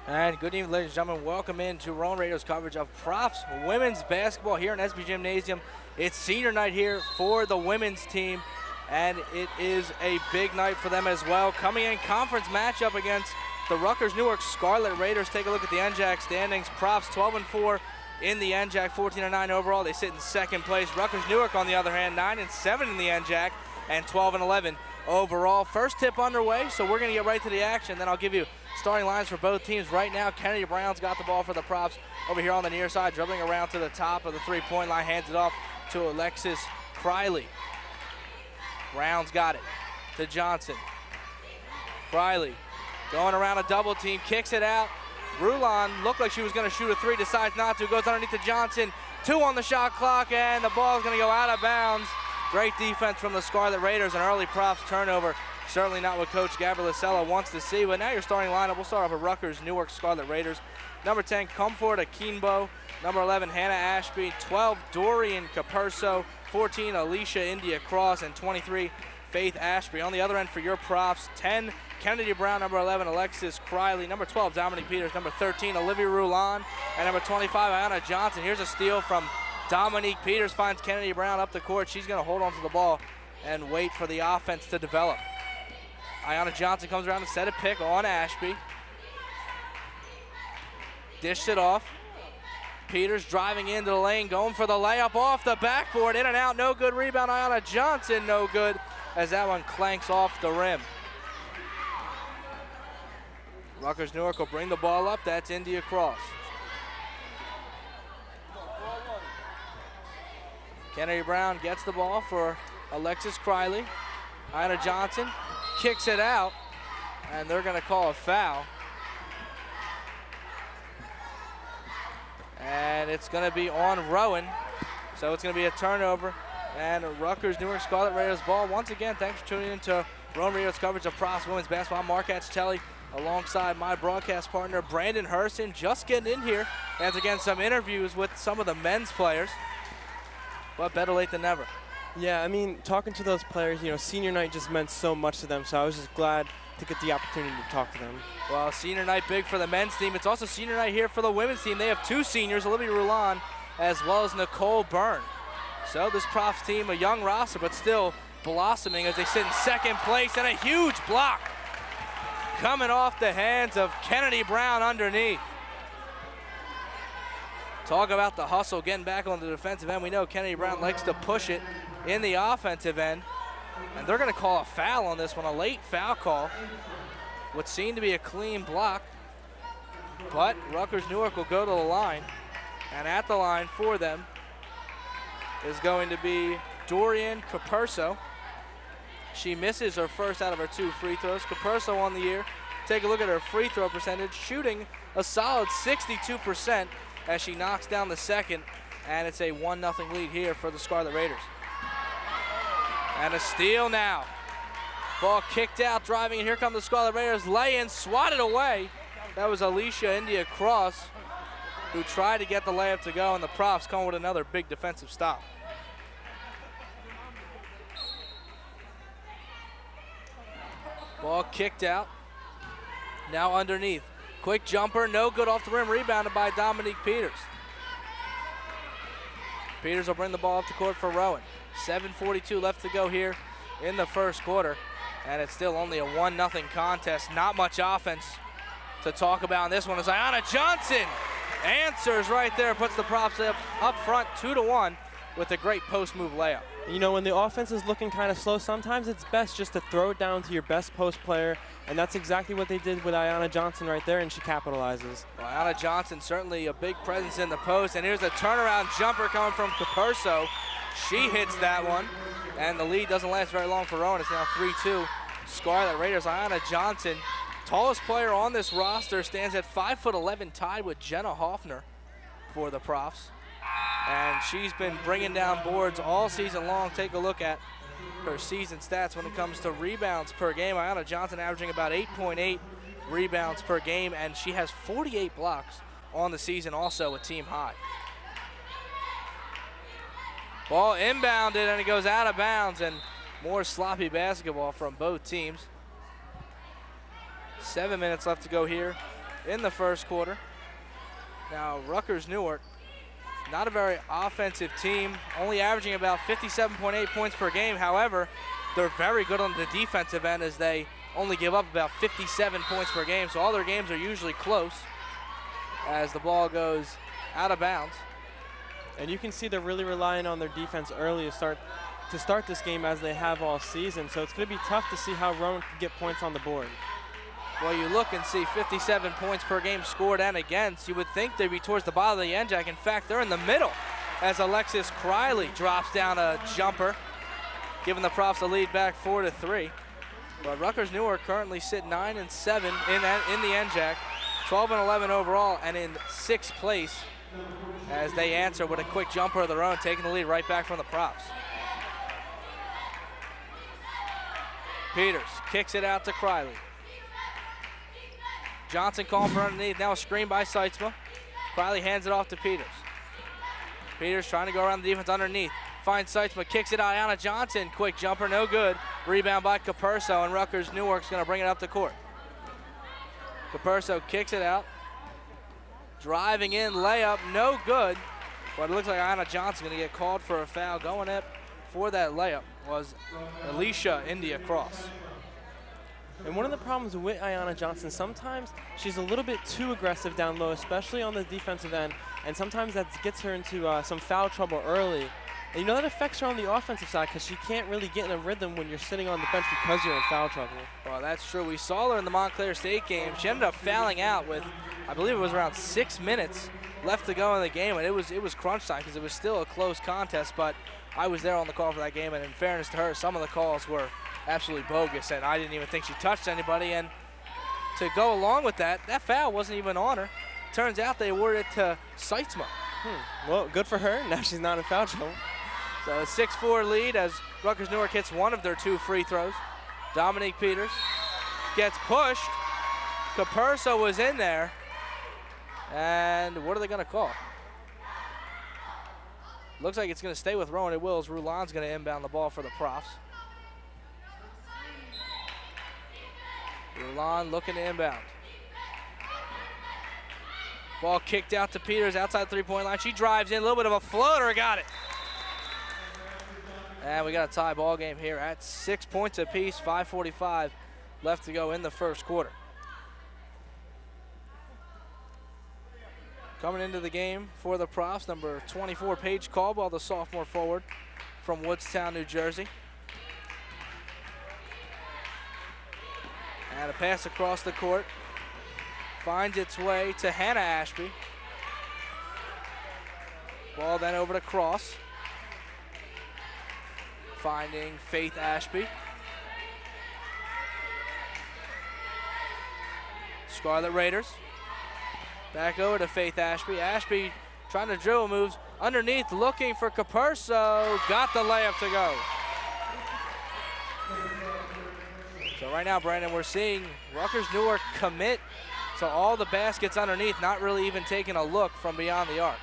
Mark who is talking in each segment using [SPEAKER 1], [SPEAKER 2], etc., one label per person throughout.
[SPEAKER 1] And good evening, ladies and gentlemen. Welcome into Rowan Radio's coverage of Profs women's basketball here in SB Gymnasium. It's senior night here for the women's team, and it is a big night for them as well. Coming in conference matchup against the Rutgers-Newark Scarlet Raiders. Take a look at the NJAC standings. Profs 12-4 in the NJAC, 14-9 overall. They sit in second place. Rutgers-Newark, on the other hand, 9-7 in the NJAC and 12-11 overall. First tip underway, so we're going to get right to the action. Then I'll give you starting lines for both teams. Right now, Kennedy Brown's got the ball for the Profs over here on the near side, dribbling around to the top of the three-point line, hands it off to Alexis Criley. Brown's got it to Johnson. Criley going around a double team, kicks it out. Rowan looked like she was going to shoot a three, decides not to, goes underneath to Johnson. 2 on the shot clock, and the ball is going to go out of bounds. Great defense from the Scarlet Raiders, an early Profs turnover. Certainly not what Coach Gabriela wants to see, but now your starting lineup. We'll start off with Rutgers-Newark Scarlet Raiders. Number 10, Comfort Akinbo. Number 11, Hannah Ashby. 12, Dorian Capurso. 14, Alicia India Cross. And 23, Faith Ashby. On the other end for your Profs, 10, Kennedy Brown. Number 11, Alexis Criley. Number 12, Dominique Peters. Number 13, Olivia Rowan. And number 25, Ayanna Johnson. Here's a steal from Dominique Peters, finds Kennedy Brown up the court. She's going to hold on to the ball and wait for the offense to develop. Ayanna Johnson comes around to set a pick on Ashby. Dished it off. Peters driving into the lane, going for the layup off the backboard. In and out, no good. Rebound, Ayanna Johnson, no good, as that one clanks off the rim. Rutgers-Newark will bring the ball up. That's India Cross. Kennedy Brown gets the ball for Alexis Criley. Ayanna Johnson kicks it out, and they're going to call a foul. And it's going to be on Rowan, so it's going to be a turnover. And Rutgers-Newark Scarlet Raiders ball. Once again, thanks for tuning in to Rowan Radio's coverage of Profs women's basketball. I'm Mark Atchitelli, alongside my broadcast partner, Brandon Hurston, just getting in here. And again, some interviews with some of the men's players. But better late than never.
[SPEAKER 2] Yeah, I mean, talking to those players, you know, senior night just meant so much to them, so I was just glad to get the opportunity to talk to them. Well,
[SPEAKER 1] senior night big for the men's team. It's also senior night here for the women's team. They have 2 seniors, Olivia Rowan as well as Nicole Byrne. So this Profs team, a young roster, but still blossoming as they sit in second place, and a huge block coming off the hands of Kennedy Brown underneath. Talk about the hustle, getting back on the defensive end. We know Kennedy Brown likes to push it in the offensive end. And they're going to call a foul on this one, a late foul call. What seemed to be a clean block. But Rutgers-Newark will go to the line. And at the line for them is going to be Dorian Capurso. She misses her first out of her 2 free throws. Capurso on the year. Take a look at her free throw percentage, shooting a solid 62%. As she knocks down the second, and it's a 1-0 lead here for the Scarlet Raiders. And a steal now. Ball kicked out, driving, and here come the Scarlet Raiders. Lay-in, swatted away. That was Alicia India Cross, who tried to get the layup to go, and the Profs come with another big defensive stop. Ball kicked out. Now underneath. Quick jumper, no good off the rim, rebounded by Dominique Peters. Peters will bring the ball up the court for Rowan. 7:42 left to go here in the first quarter, and it's still only a 1-0 contest. Not much offense to talk about in this one as Ayanna Johnson answers right there, puts the Profs up front 2-1 with a great post move layup.
[SPEAKER 2] You know, when the offense is looking kind of slow, sometimes it's best just to throw it down to your best post player, and that's exactly what they did with Ayanna Johnson right there, and she capitalizes.
[SPEAKER 1] Well, Ayanna Johnson certainly a big presence in the post, and here's a turnaround jumper coming from Capurso. She hits that one, and the lead doesn't last very long for Rowan. It's now 3-2 Scarlet Raiders. Ayanna Johnson, tallest player on this roster, stands at 5'11", tied with Jenna Hoffner for the Profs. And she's been bringing down boards all season long. Take a look at her season stats when it comes to rebounds per game. Ayanna Johnson averaging about 8.8 rebounds per game, and she has 48 blocks on the season, also a team high. Ball inbounded, and it goes out of bounds, and more sloppy basketball from both teams. 7 minutes left to go here in the first quarter. Now, Rutgers-Newark, not a very offensive team, only averaging about 57.8 points per game. However, they're very good on the defensive end as they only give up about 57 points per game. So all their games are usually close as the ball goes out of bounds.
[SPEAKER 2] And you can see they're really relying on their defense early to start this game as they have all season. So it's going to be tough to see how Rowan can get points on the board.
[SPEAKER 1] Well, you look and see 57 points per game scored and against. You would think they'd be towards the bottom of the end jack. In fact, they're in the middle as Alexis Criley drops down a jumper, giving the Profs the lead back 4-3. But Rutgers-Newark currently sit 9-7 in the end jack, 12-11 overall, and in 6th place as they answer with a quick jumper of their own, taking the lead right back from the Profs. Peters kicks it out to Criley. Johnson calling for underneath, now a screen by Seitzma. Criley hands it off to Peters. Peters trying to go around the defense underneath. Finds Seitzma, kicks it out, Ayana Johnson, quick jumper, no good. Rebound by Capurso, and Rutgers-Newark's gonna bring it up the court. Capurso kicks it out. Driving in, layup, no good. But it looks like Ayana Johnson gonna get called for a foul. Going up for that layup was Alicia India Cross.
[SPEAKER 2] And one of the problems with Ayana Johnson, sometimes she's a little bit too aggressive down low, especially on the defensive end, and sometimes that gets her into some foul trouble early. And you know that affects her on the offensive side because she can't really get in a rhythm when you're sitting on the bench because you're in foul trouble.
[SPEAKER 1] Well, that's true. We saw her in the Montclair State game. She ended up fouling out with, I believe it was around 6 minutes left to go in the game, and it was crunch time because it was still a close contest, but I was there on the call for that game, and in fairness to her, some of the calls were absolutely bogus, and I didn't even think she touched anybody. And to go along with that, that foul wasn't even on her. Turns out they awarded it to Seitzma.
[SPEAKER 2] Well, good for her. Now she's not in foul trouble.
[SPEAKER 1] So a 6-4 lead as Rutgers-Newark hits one of their 2 free throws. Dominique Peters gets pushed. Capurso was in there. And what are they going to call? Looks like it's going to stay with Rowan. It will. Roulan's going to inbound the ball for the Profs. Roulan looking to inbound. Ball kicked out to Peters outside the 3-point line. She drives in, a little bit of a floater, got it. And we got a tie ball game here at 6 points apiece, 5:45 left to go in the first quarter. Coming into the game for the Profs, number 24, Paige Caldwell, the sophomore forward from Woodstown, New Jersey. And a pass across the court. Finds its way to Hannah Ashby. Ball then over to Cross. Finding Faith Ashby. Scarlet Raiders. Back over to Faith Ashby. Ashby trying to dribble, moves underneath, looking for Capurso. Got the layup to go. So right now, Brandon, we're seeing Rutgers-Newark commit to all the baskets underneath, not really even taking a look from beyond the arc.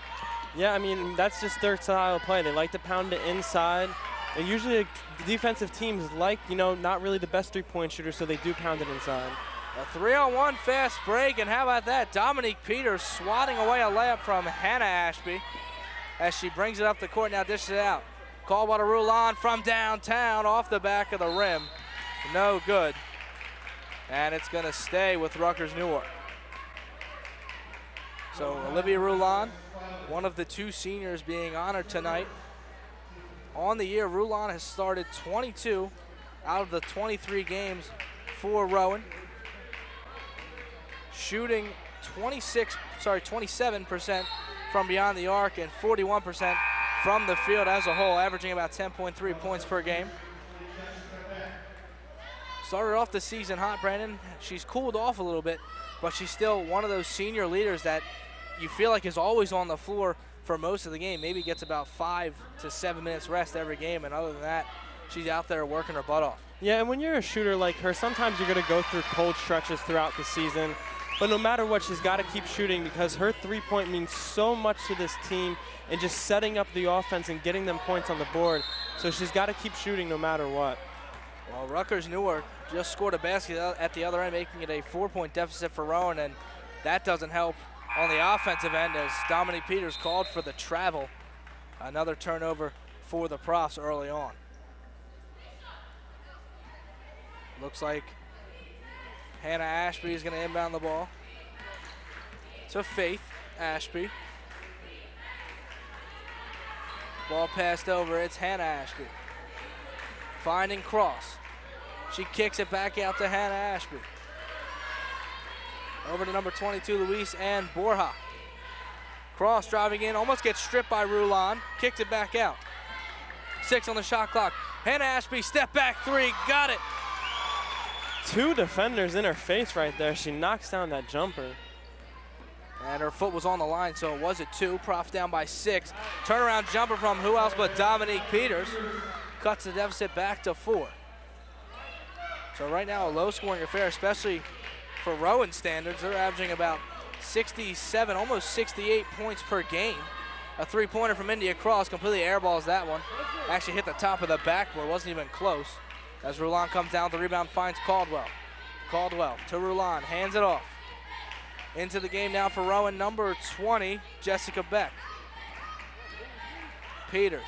[SPEAKER 2] Yeah, I mean, that's just their style of play. They like to pound it inside. And usually defensive teams like, you know, not really the best three-point shooters, so they do pound it inside.
[SPEAKER 1] A 3-on-1 fast break, and how about that? Dominique Peters swatting away a layup from Hannah Ashby as she brings it up the court, now dishes it out. Caldwell to Roulan from downtown off the back of the rim. No good. And it's going to stay with Rutgers-Newark. So Olivia Roulan, one of the 2 seniors being honored tonight. On the year, Roulan has started 22 out of the 23 games for Rowan. Shooting 27% from beyond the arc and 41% from the field as a whole, averaging about 10.3 points per game. Started off the season hot, Brandon. She's cooled off a little bit, but she's still one of those senior leaders that you feel like is always on the floor for most of the game. Maybe gets about 5 to 7 minutes rest every game, and other than that, she's out there working her butt off.
[SPEAKER 2] Yeah, and when you're a shooter like her, sometimes you're going to go through cold stretches throughout the season. But no matter what, she's got to keep shooting because her three-point means so much to this team and just setting up the offense and getting them points on the board. So she's got to keep shooting no matter what.
[SPEAKER 1] Well, Rutgers-Newark just scored a basket at the other end, making it a 4-point deficit for Rowan. And That doesn't help on the offensive end as Dominique Peters called for the travel. Another turnover for the Profs early on. Looks like Hannah Ashby is going to inbound the ball to Faith Ashby. Ball passed over, it's Hannah Ashby. Finding Cross. She kicks it back out to Hannah Ashby. Over to number 22, Luis Ann Borja. Cross driving in, almost gets stripped by Rowan. Kicked it back out. 6 on the shot clock. Hannah Ashby, step back 3, got it.
[SPEAKER 2] 2 defenders in her face right there. She knocks down that jumper.
[SPEAKER 1] And her foot was on the line, so it was a 2. Profs down by 6. Turnaround jumper from who else but Dominique Peters. Cuts the deficit back to 4. So right now a low-scoring affair, especially for Rowan standards. They're averaging about 67, almost 68 points per game. A 3-pointer from India Cross, completely airballs that one. Actually hit the top of the backboard, wasn't even close. As Rowan comes down, the rebound finds Caldwell. Caldwell to Rowan, hands it off. Into the game now for Rowan, number 20, Jessica Beck. Peters.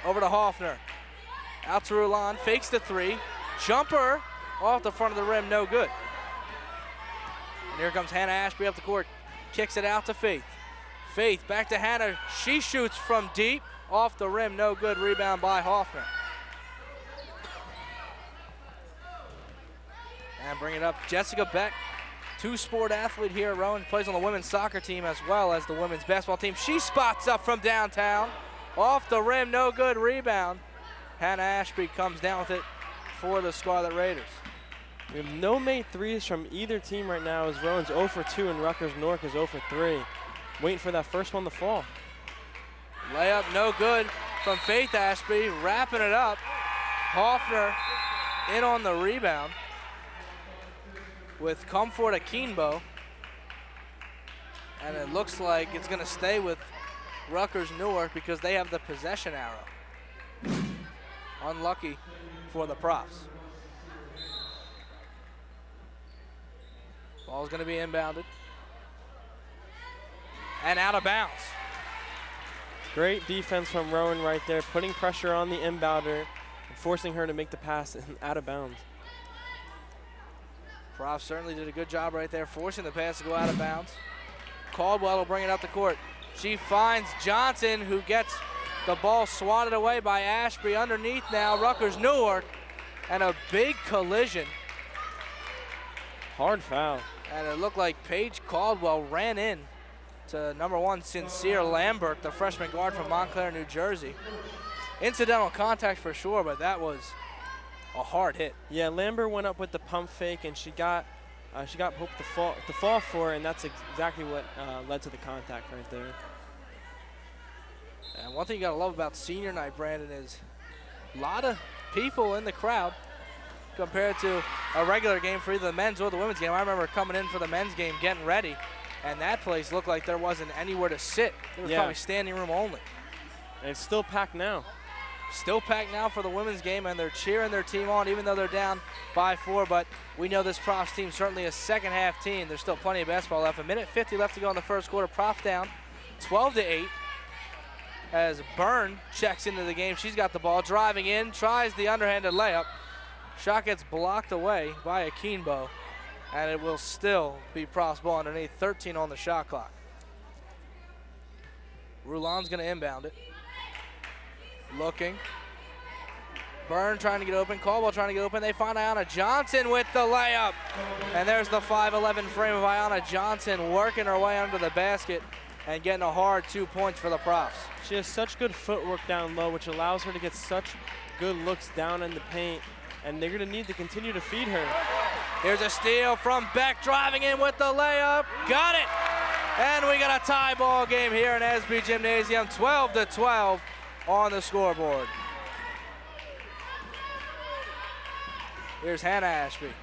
[SPEAKER 1] Over to Hoffner. Out to Rowan, fakes the 3. Jumper off the front of the rim, no good. And here comes Hannah Ashby up the court. Kicks it out to Faith. Faith back to Hannah. She shoots from deep. Off the rim, no good. Rebound by Hoffner. And bring it up, Jessica Beck. 2-sport athlete here at Rowan. Plays on the women's soccer team as well as the women's basketball team. She spots up from downtown. Off the rim, no good. Rebound. Hannah Ashby comes down with it for the Scarlet Raiders.
[SPEAKER 2] We have no made threes from either team right now as Rowan's 0 for 2 and Rutgers-Newark is 0 for 3. Waiting for that first one to fall.
[SPEAKER 1] Layup no good from Faith Ashby, wrapping it up. Hoffner in on the rebound with Comfort Akinbo. And it looks like it's gonna stay with Rutgers-Newark because they have the possession arrow. Unlucky for the Profs. Ball's gonna be inbounded. And out of bounds.
[SPEAKER 2] Great defense from Rowan right there, putting pressure on the inbounder and forcing her to make the pass out of bounds.
[SPEAKER 1] Profs certainly did a good job right there, forcing the pass to go out of bounds. Caldwell will bring it up the court. She finds Johnson, who gets the ball swatted away by Ashby. Underneath now, Rutgers-Newark, and a big collision.
[SPEAKER 2] Hard foul.
[SPEAKER 1] And it looked like Paige Caldwell ran in to number 1, Sincere Lambert, the freshman guard from Montclair, New Jersey. Incidental contact for sure, but that was a hard hit.
[SPEAKER 2] Yeah, Lambert went up with the pump fake, and she got Pope to fall for it, and that's exactly what led to the contact right there.
[SPEAKER 1] And one thing you gotta love about senior night, Brandon, is a lot of people in the crowd compared to a regular game for either the men's or the women's game. I remember coming in for the men's game, getting ready, and that place looked like there wasn't anywhere to sit. There was probably standing room only.
[SPEAKER 2] And it's still packed now.
[SPEAKER 1] Still packed now for the women's game, and they're cheering their team on even though they're down by 4, but we know this Profs team certainly a second half team. There's still plenty of basketball left. 1:50 left to go in the first quarter. Prof down 12-8 as Byrne checks into the game. She's got the ball, driving in, tries the underhanded layup. Shot gets blocked away by Akinbo, and it will still be Profs ball underneath. 13 on the shot clock. Roulon's gonna inbound it. Looking. Byrne trying to get open, Caldwell trying to get open. They find Ayanna Johnson with the layup. And there's the 5'11" frame of Ayanna Johnson working her way under the basket and getting a hard 2 points for the Profs.
[SPEAKER 2] She has such good footwork down low, which allows her to get such good looks down in the paint, and they're gonna need to continue to feed her.
[SPEAKER 1] Here's a steal from Beck, driving in with the layup. Got it! And we got a tie ball game here in SB Gymnasium, 12-12 on the scoreboard. Here's Hannah Ashby.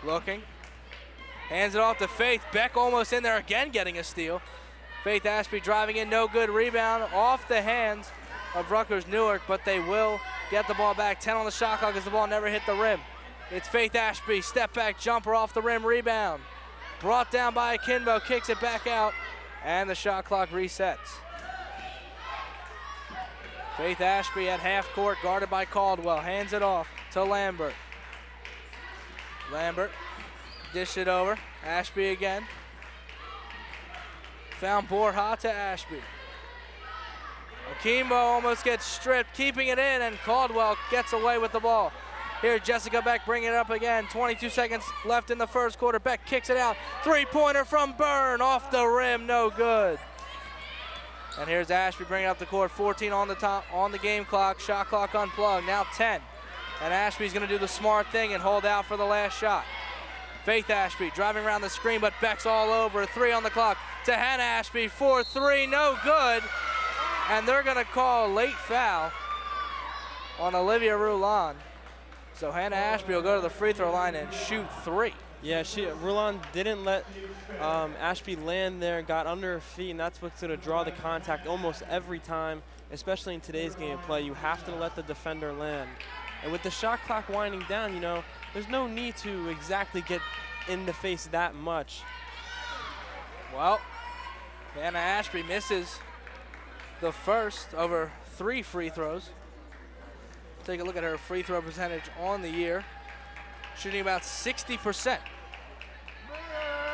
[SPEAKER 1] Looking. Hands it off to Faith. Beck almost in there again, getting a steal. Faith Ashby driving in, no good. Rebound off the hands of Rutgers-Newark, but they will get the ball back. 10 on the shot clock as the ball never hit the rim. It's Faith Ashby, step back jumper off the rim, rebound. Brought down by Akimbo, kicks it back out, and the shot clock resets. Faith Ashby at half court, guarded by Caldwell, hands it off to Lambert. Lambert, dish it over, Ashby again. Found Borja to Ashby. Akimbo almost gets stripped, keeping it in, and Caldwell gets away with the ball. Here, Jessica Beck bringing it up again. 22 seconds left in the first quarter. Beck kicks it out. Three-pointer from Byrne, off the rim, no good. And here's Ashby bringing up the court. 14 on the game clock. Shot clock unplugged. Now 10. And Ashby's going to do the smart thing and hold out for the last shot. Faith Ashby driving around the screen, but Beck's all over. 3 on the clock to Hannah Ashby for 3, no good. And they're going to call a late foul on Olivia Rowan. So Hannah Ashby will go to the free throw line and shoot 3.
[SPEAKER 2] Yeah, Rowan didn't let Ashby land there, got under her feet, and that's what's going to draw the contact almost every time, especially in today's game of play. You have to let the defender land. And with the shot clock winding down, you know, there's no need to exactly get in the face that much.
[SPEAKER 1] Well, Hannah Ashby misses the first over 3 free throws. Take a look at her free throw percentage on the year. Shooting about 60%.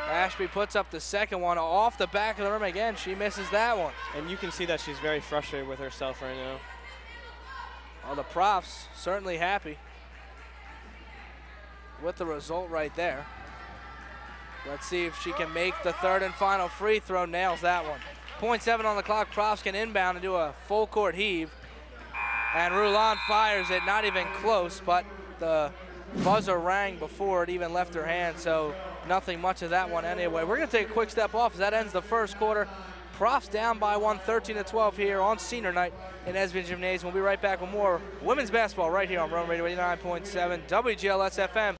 [SPEAKER 1] Ashby puts up the second one off the back of the rim again. She misses that one.
[SPEAKER 2] And you can see that she's very frustrated with herself right now.
[SPEAKER 1] Well, the Profs certainly happy with the result right there. Let's see if she can make the third and final free throw. Nails that one. 0.7 on the clock. Profs can inbound and do a full court heave. And Rowan fires it, not even close, but the buzzer rang before it even left her hand, so nothing much of that one anyway. We're going to take a quick step off as that ends the first quarter. Profs down by 1, 13-12 here on senior night in SB Gymnasium. We'll be right back with more women's basketball right here on Rowan Radio 89.7 WGLS FM.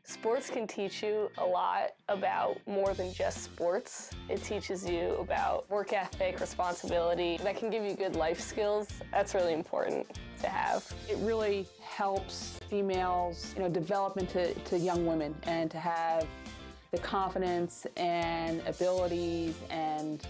[SPEAKER 3] Sports can teach you a lot about more than just sports. It teaches you about work ethic, responsibility. That can give you good life skills. That's really important to have.
[SPEAKER 4] It really helps females, develop into young women and to have the confidence and abilities and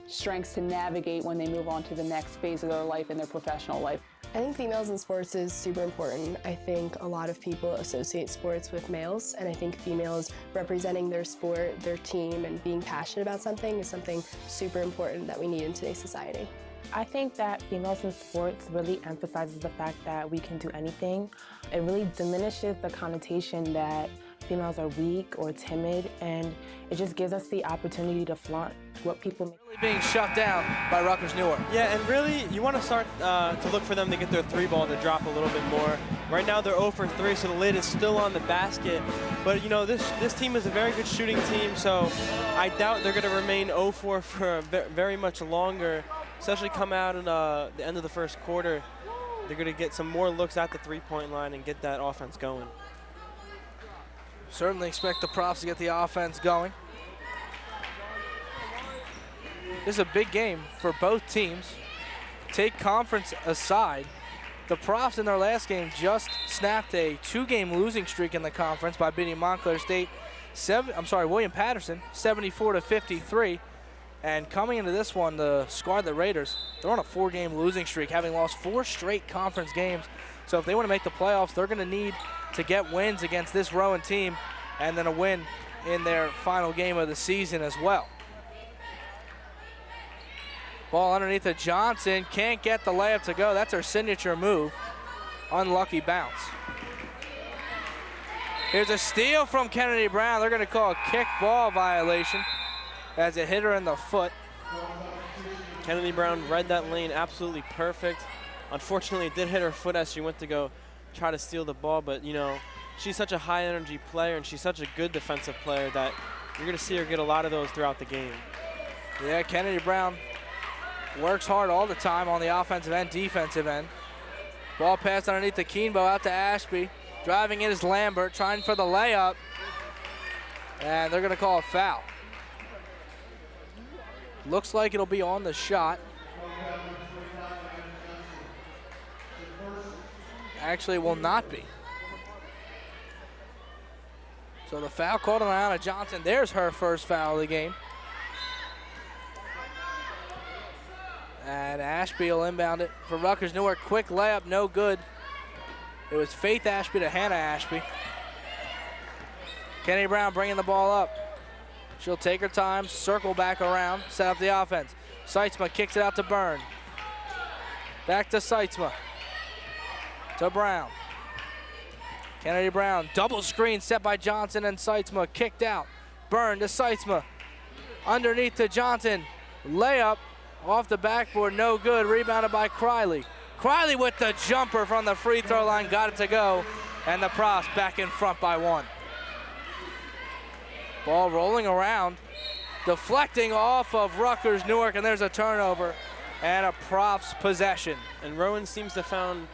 [SPEAKER 4] strengths to navigate when they move on to the next phase of their life in their professional life.
[SPEAKER 5] I think females in sports is super important. I think a lot of people associate sports with males, and I think females representing their sport, their team, and being passionate about something is something super important that we need in today's society.
[SPEAKER 6] I think that females in sports really emphasizes the fact that we can do anything. It really diminishes the connotation that females are weak or timid, and it just gives us the opportunity to flaunt what people
[SPEAKER 1] really being shut down by Rutgers-Newark.
[SPEAKER 2] Yeah, and really, you want to start to look for them to get their 3-ball to drop a little bit more. Right now, they're 0 for 3, so the lid is still on the basket. But, this team is a very good shooting team, so I doubt they're going to remain 0 for very much longer, especially come out in the end of the first quarter. They're going to get some more looks at the 3-point line and get that offense going.
[SPEAKER 1] Certainly expect the Profs to get the offense going. This is a big game for both teams. Take conference aside, the Profs in their last game just snapped a 2-game losing streak in the conference by beating Montclair State, William Patterson, 74-53. And coming into this one, the Scarlet Raiders, they're on a 4-game losing streak, having lost 4 straight conference games. So if they want to make the playoffs, they're going to need to get wins against this Rowan team and then a win in their final game of the season as well. Ball underneath to Johnson, can't get the layup to go. That's her signature move. Unlucky bounce. Here's a steal from Kennedy Brown. They're going to call a kick ball violation as it hit her in the foot.
[SPEAKER 2] Kennedy Brown read that lane absolutely perfect. Unfortunately, it did hit her foot as she went to go try to steal the ball, but she's such a high energy player and she's such a good defensive player that you're going to see her get a lot of those throughout the game.
[SPEAKER 1] Yeah, Kennedy Brown works hard all the time on the offensive and defensive end. Ball passed underneath the Keenbo out to Ashby. Driving it is Lambert, trying for the layup. And they're going to call a foul. Looks like it'll be on the shot. Actually, will not be. So the foul called on Ayanna Johnson. There's her first foul of the game. And Ashby will inbound it for Rutgers-Newark. Quick layup, no good. It was Faith Ashby to Hannah Ashby. Kennedy Brown bringing the ball up. She'll take her time, circle back around, set up the offense. Seitzma kicks it out to Byrne. Back to Seitzma. To Brown. Kennedy Brown, double screen set by Johnson and Seitzma, kicked out. Byrne to Seitzma. Underneath to Johnson. Layup off the backboard, no good. Rebounded by Criley. Criley with the jumper from the free throw line, got it to go. And the Profs back in front by 1. Ball rolling around, deflecting off of Rutgers-Newark, and there's a turnover and a Profs possession.
[SPEAKER 2] And Rowan seems to have found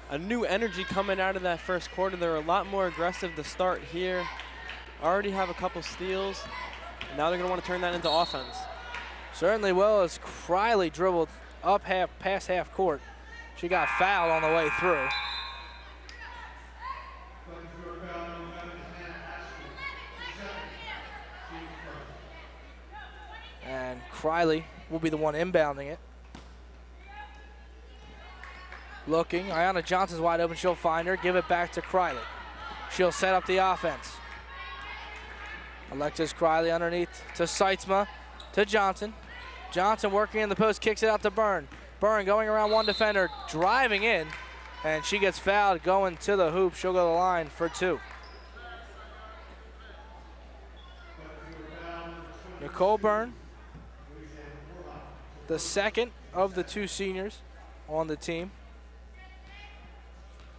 [SPEAKER 2] a new energy coming out of that first quarter. They're a lot more aggressive to start here. Already have a couple steals. Now they're going to want to turn that into offense.
[SPEAKER 1] Certainly will, as Criley dribbled up past half court. She got fouled on the way through. And Criley will be the one inbounding it. Looking, Ayanna Johnson's wide open, she'll find her, give it back to Criley. She'll set up the offense. Alexis Criley underneath to Seitzma, to Johnson. Johnson working in the post, kicks it out to Byrne. Byrne going around one defender, driving in, and she gets fouled going to the hoop. She'll go to the line for 2. Nicole Byrne, the second of the 2 seniors on the team.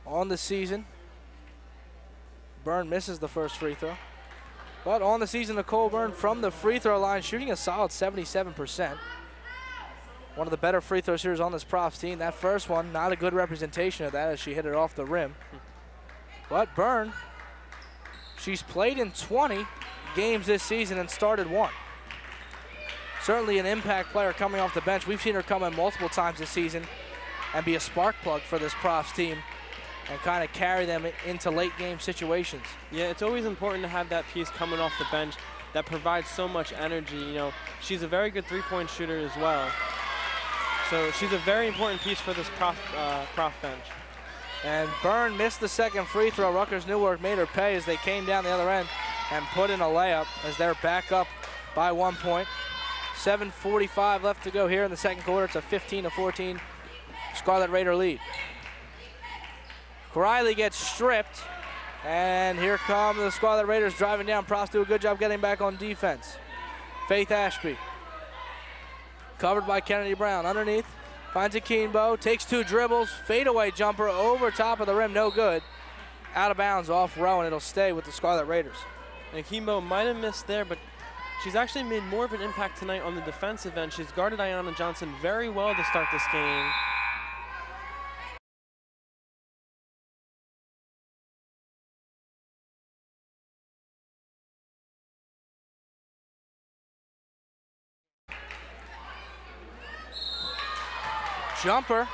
[SPEAKER 1] On the season, Byrne misses the first free throw. But on the season, Nicole Byrne from the free throw line, shooting a solid 77%. One of the better free throw shooters on this Profs team. That first one, not a good representation of that as she hit it off the rim. But Byrne, she's played in 20 games this season and started 1. Certainly an impact player coming off the bench. We've seen her come in multiple times this season and be a spark plug for this Profs team and kind of carry them into late game situations. Yeah, it's always important to have that piece coming off the bench that provides so much energy. You know, she's a very good three-point shooter as well. So she's a very important piece for this Prof bench. And Byrne missed the second free throw. Rutgers-Newark made her pay as they came down the other end and put in a layup as they're back up by 1 point. 7:45 left to go here in the second quarter. It's a 15-14 Scarlet Raider lead. Criley gets stripped, and here come the Scarlet Raiders driving down. Profs do a good job getting back on defense. Faith Ashby, covered by Kennedy Brown. Underneath, finds a Keenbo, takes 2 dribbles, fadeaway jumper over top of the rim, no good. Out of bounds off Rowan. It'll stay with the Scarlet Raiders.
[SPEAKER 2] And Keenbo might have missed there, but she's actually made more of an impact tonight on the defensive end. She's guarded Ayanna Johnson very well to start this game.
[SPEAKER 1] Jumper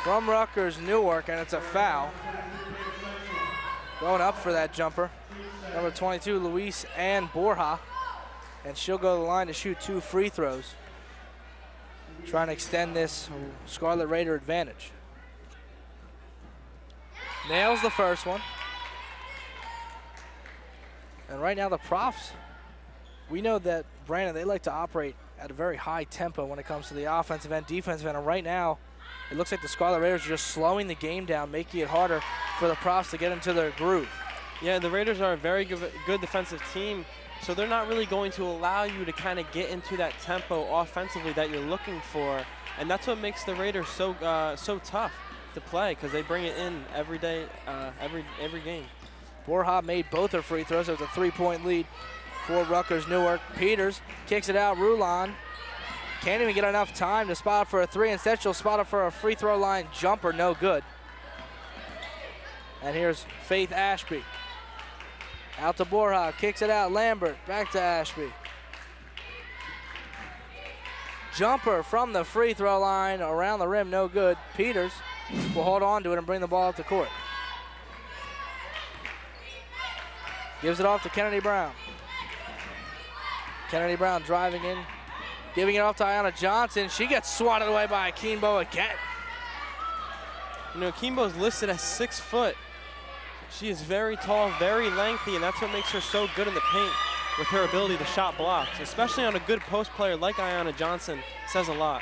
[SPEAKER 1] from Rutgers-Newark, and it's a foul. Going up for that jumper, number 22, Luis Ann Borja, and she'll go to the line to shoot 2 free throws, trying to extend this Scarlet Raider advantage. Nails the first one. And right now the Profs, we know that, Brandon, they like to operate at a very high tempo when it comes to the offensive end, defensive end, and right now it looks like the Scarlet Raiders are just slowing the game down, making it harder for the Profs to get into their groove.
[SPEAKER 2] Yeah, the Raiders are a very good defensive team, so they're not really going to allow you to kind of get into that tempo offensively that you're looking for, and that's what makes the Raiders so tough to play, because they bring it in every day, every game.
[SPEAKER 1] Borja made both her free throws. It was a 3-point lead for Rutgers-Newark. Peters kicks it out. Rulon can't even get enough time to spot up for a 3. Instead, she'll spot up for a free throw line jumper. No good. And here's Faith Ashby. Out to Borja. Kicks it out. Lambert. Back to Ashby. Jumper from the free throw line. Around the rim. No good. Peters will hold on to it and bring the ball up the court. Gives it off to Kennedy Brown. Kennedy Brown driving in, giving it off to Ayanna Johnson. She gets swatted away by Akimbo again.
[SPEAKER 2] You know, Akimbo's listed as 6 foot. She is very tall, very lengthy, and that's what makes her so good in the paint with her ability to shot blocks, especially on a good post player like Ayanna Johnson. Says a lot.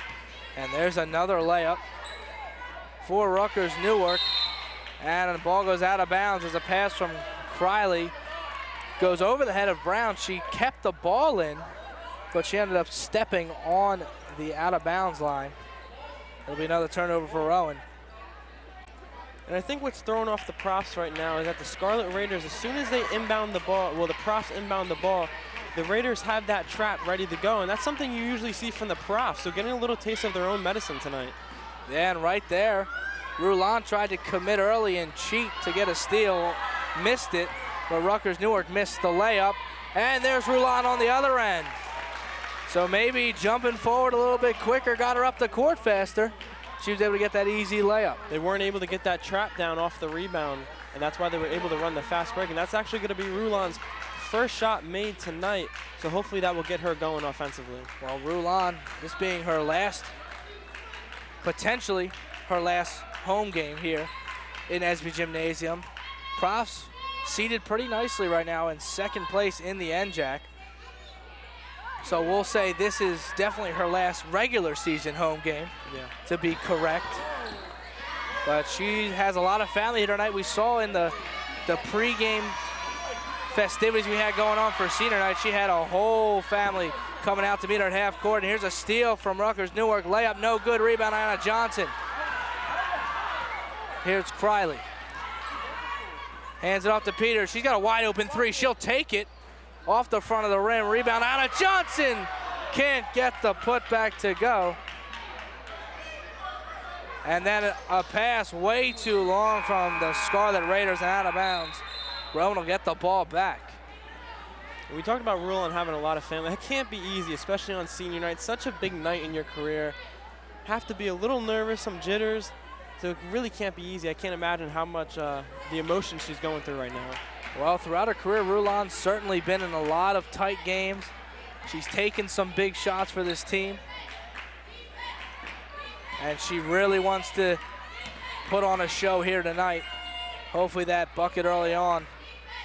[SPEAKER 1] And there's another layup for Rutgers-Newark. And the ball goes out of bounds as a pass from Criley goes over the head of Brown. She kept the ball in, but she ended up stepping on the out-of-bounds line. It'll be another turnover for Rowan.
[SPEAKER 2] And I think what's thrown off the Profs right now is that the Scarlet Raiders, as soon as they inbound the ball, well, the Profs inbound the ball, the Raiders have that trap ready to go, and that's something you usually see from the Profs, so getting a little taste of their own medicine tonight.
[SPEAKER 1] Yeah, and right there, Rowan tried to commit early and cheat to get a steal, missed it, but Rutgers-Newark missed the layup, and there's Rowan on the other end. So maybe jumping forward a little bit quicker got her up the court faster. She was able to get that easy layup.
[SPEAKER 2] They weren't able to get that trap down off the rebound, and that's why they were able to run the fast break, and that's actually going to be Rowan's first shot made tonight, so hopefully that will get her going offensively.
[SPEAKER 1] Well, Rowan, this being her last, potentially her last home game here in SB Gymnasium. Profs seated pretty nicely right now in second place in the NJAC. So we'll say this is definitely her last regular season home game, to be correct. But she has a lot of family here tonight. We saw in the pregame festivities we had going on for senior night, she had a whole family coming out to meet her at half court. And here's a steal from Rutgers-Newark. Layup, no good. Rebound, Ayanna Johnson. Here's Criley. Hands it off to Peters. She's got a wide open three. She'll take it off the front of the rim. Rebound, Ayanna Johnson can't get the putback to go. And then a pass way too long from the Scarlet Raiders and out of bounds. Rowan will get the ball back.
[SPEAKER 2] We talked about Rowan having a lot of family. It can't be easy, especially on senior night. Such a big night in your career. Have to be a little nervous, some jitters. So it really can't be easy. I can't imagine how much the emotion she's going through right now.
[SPEAKER 1] Well, throughout her career, Rowan's certainly been in a lot of tight games. She's taken some big shots for this team. And she really wants to put on a show here tonight. Hopefully that bucket early on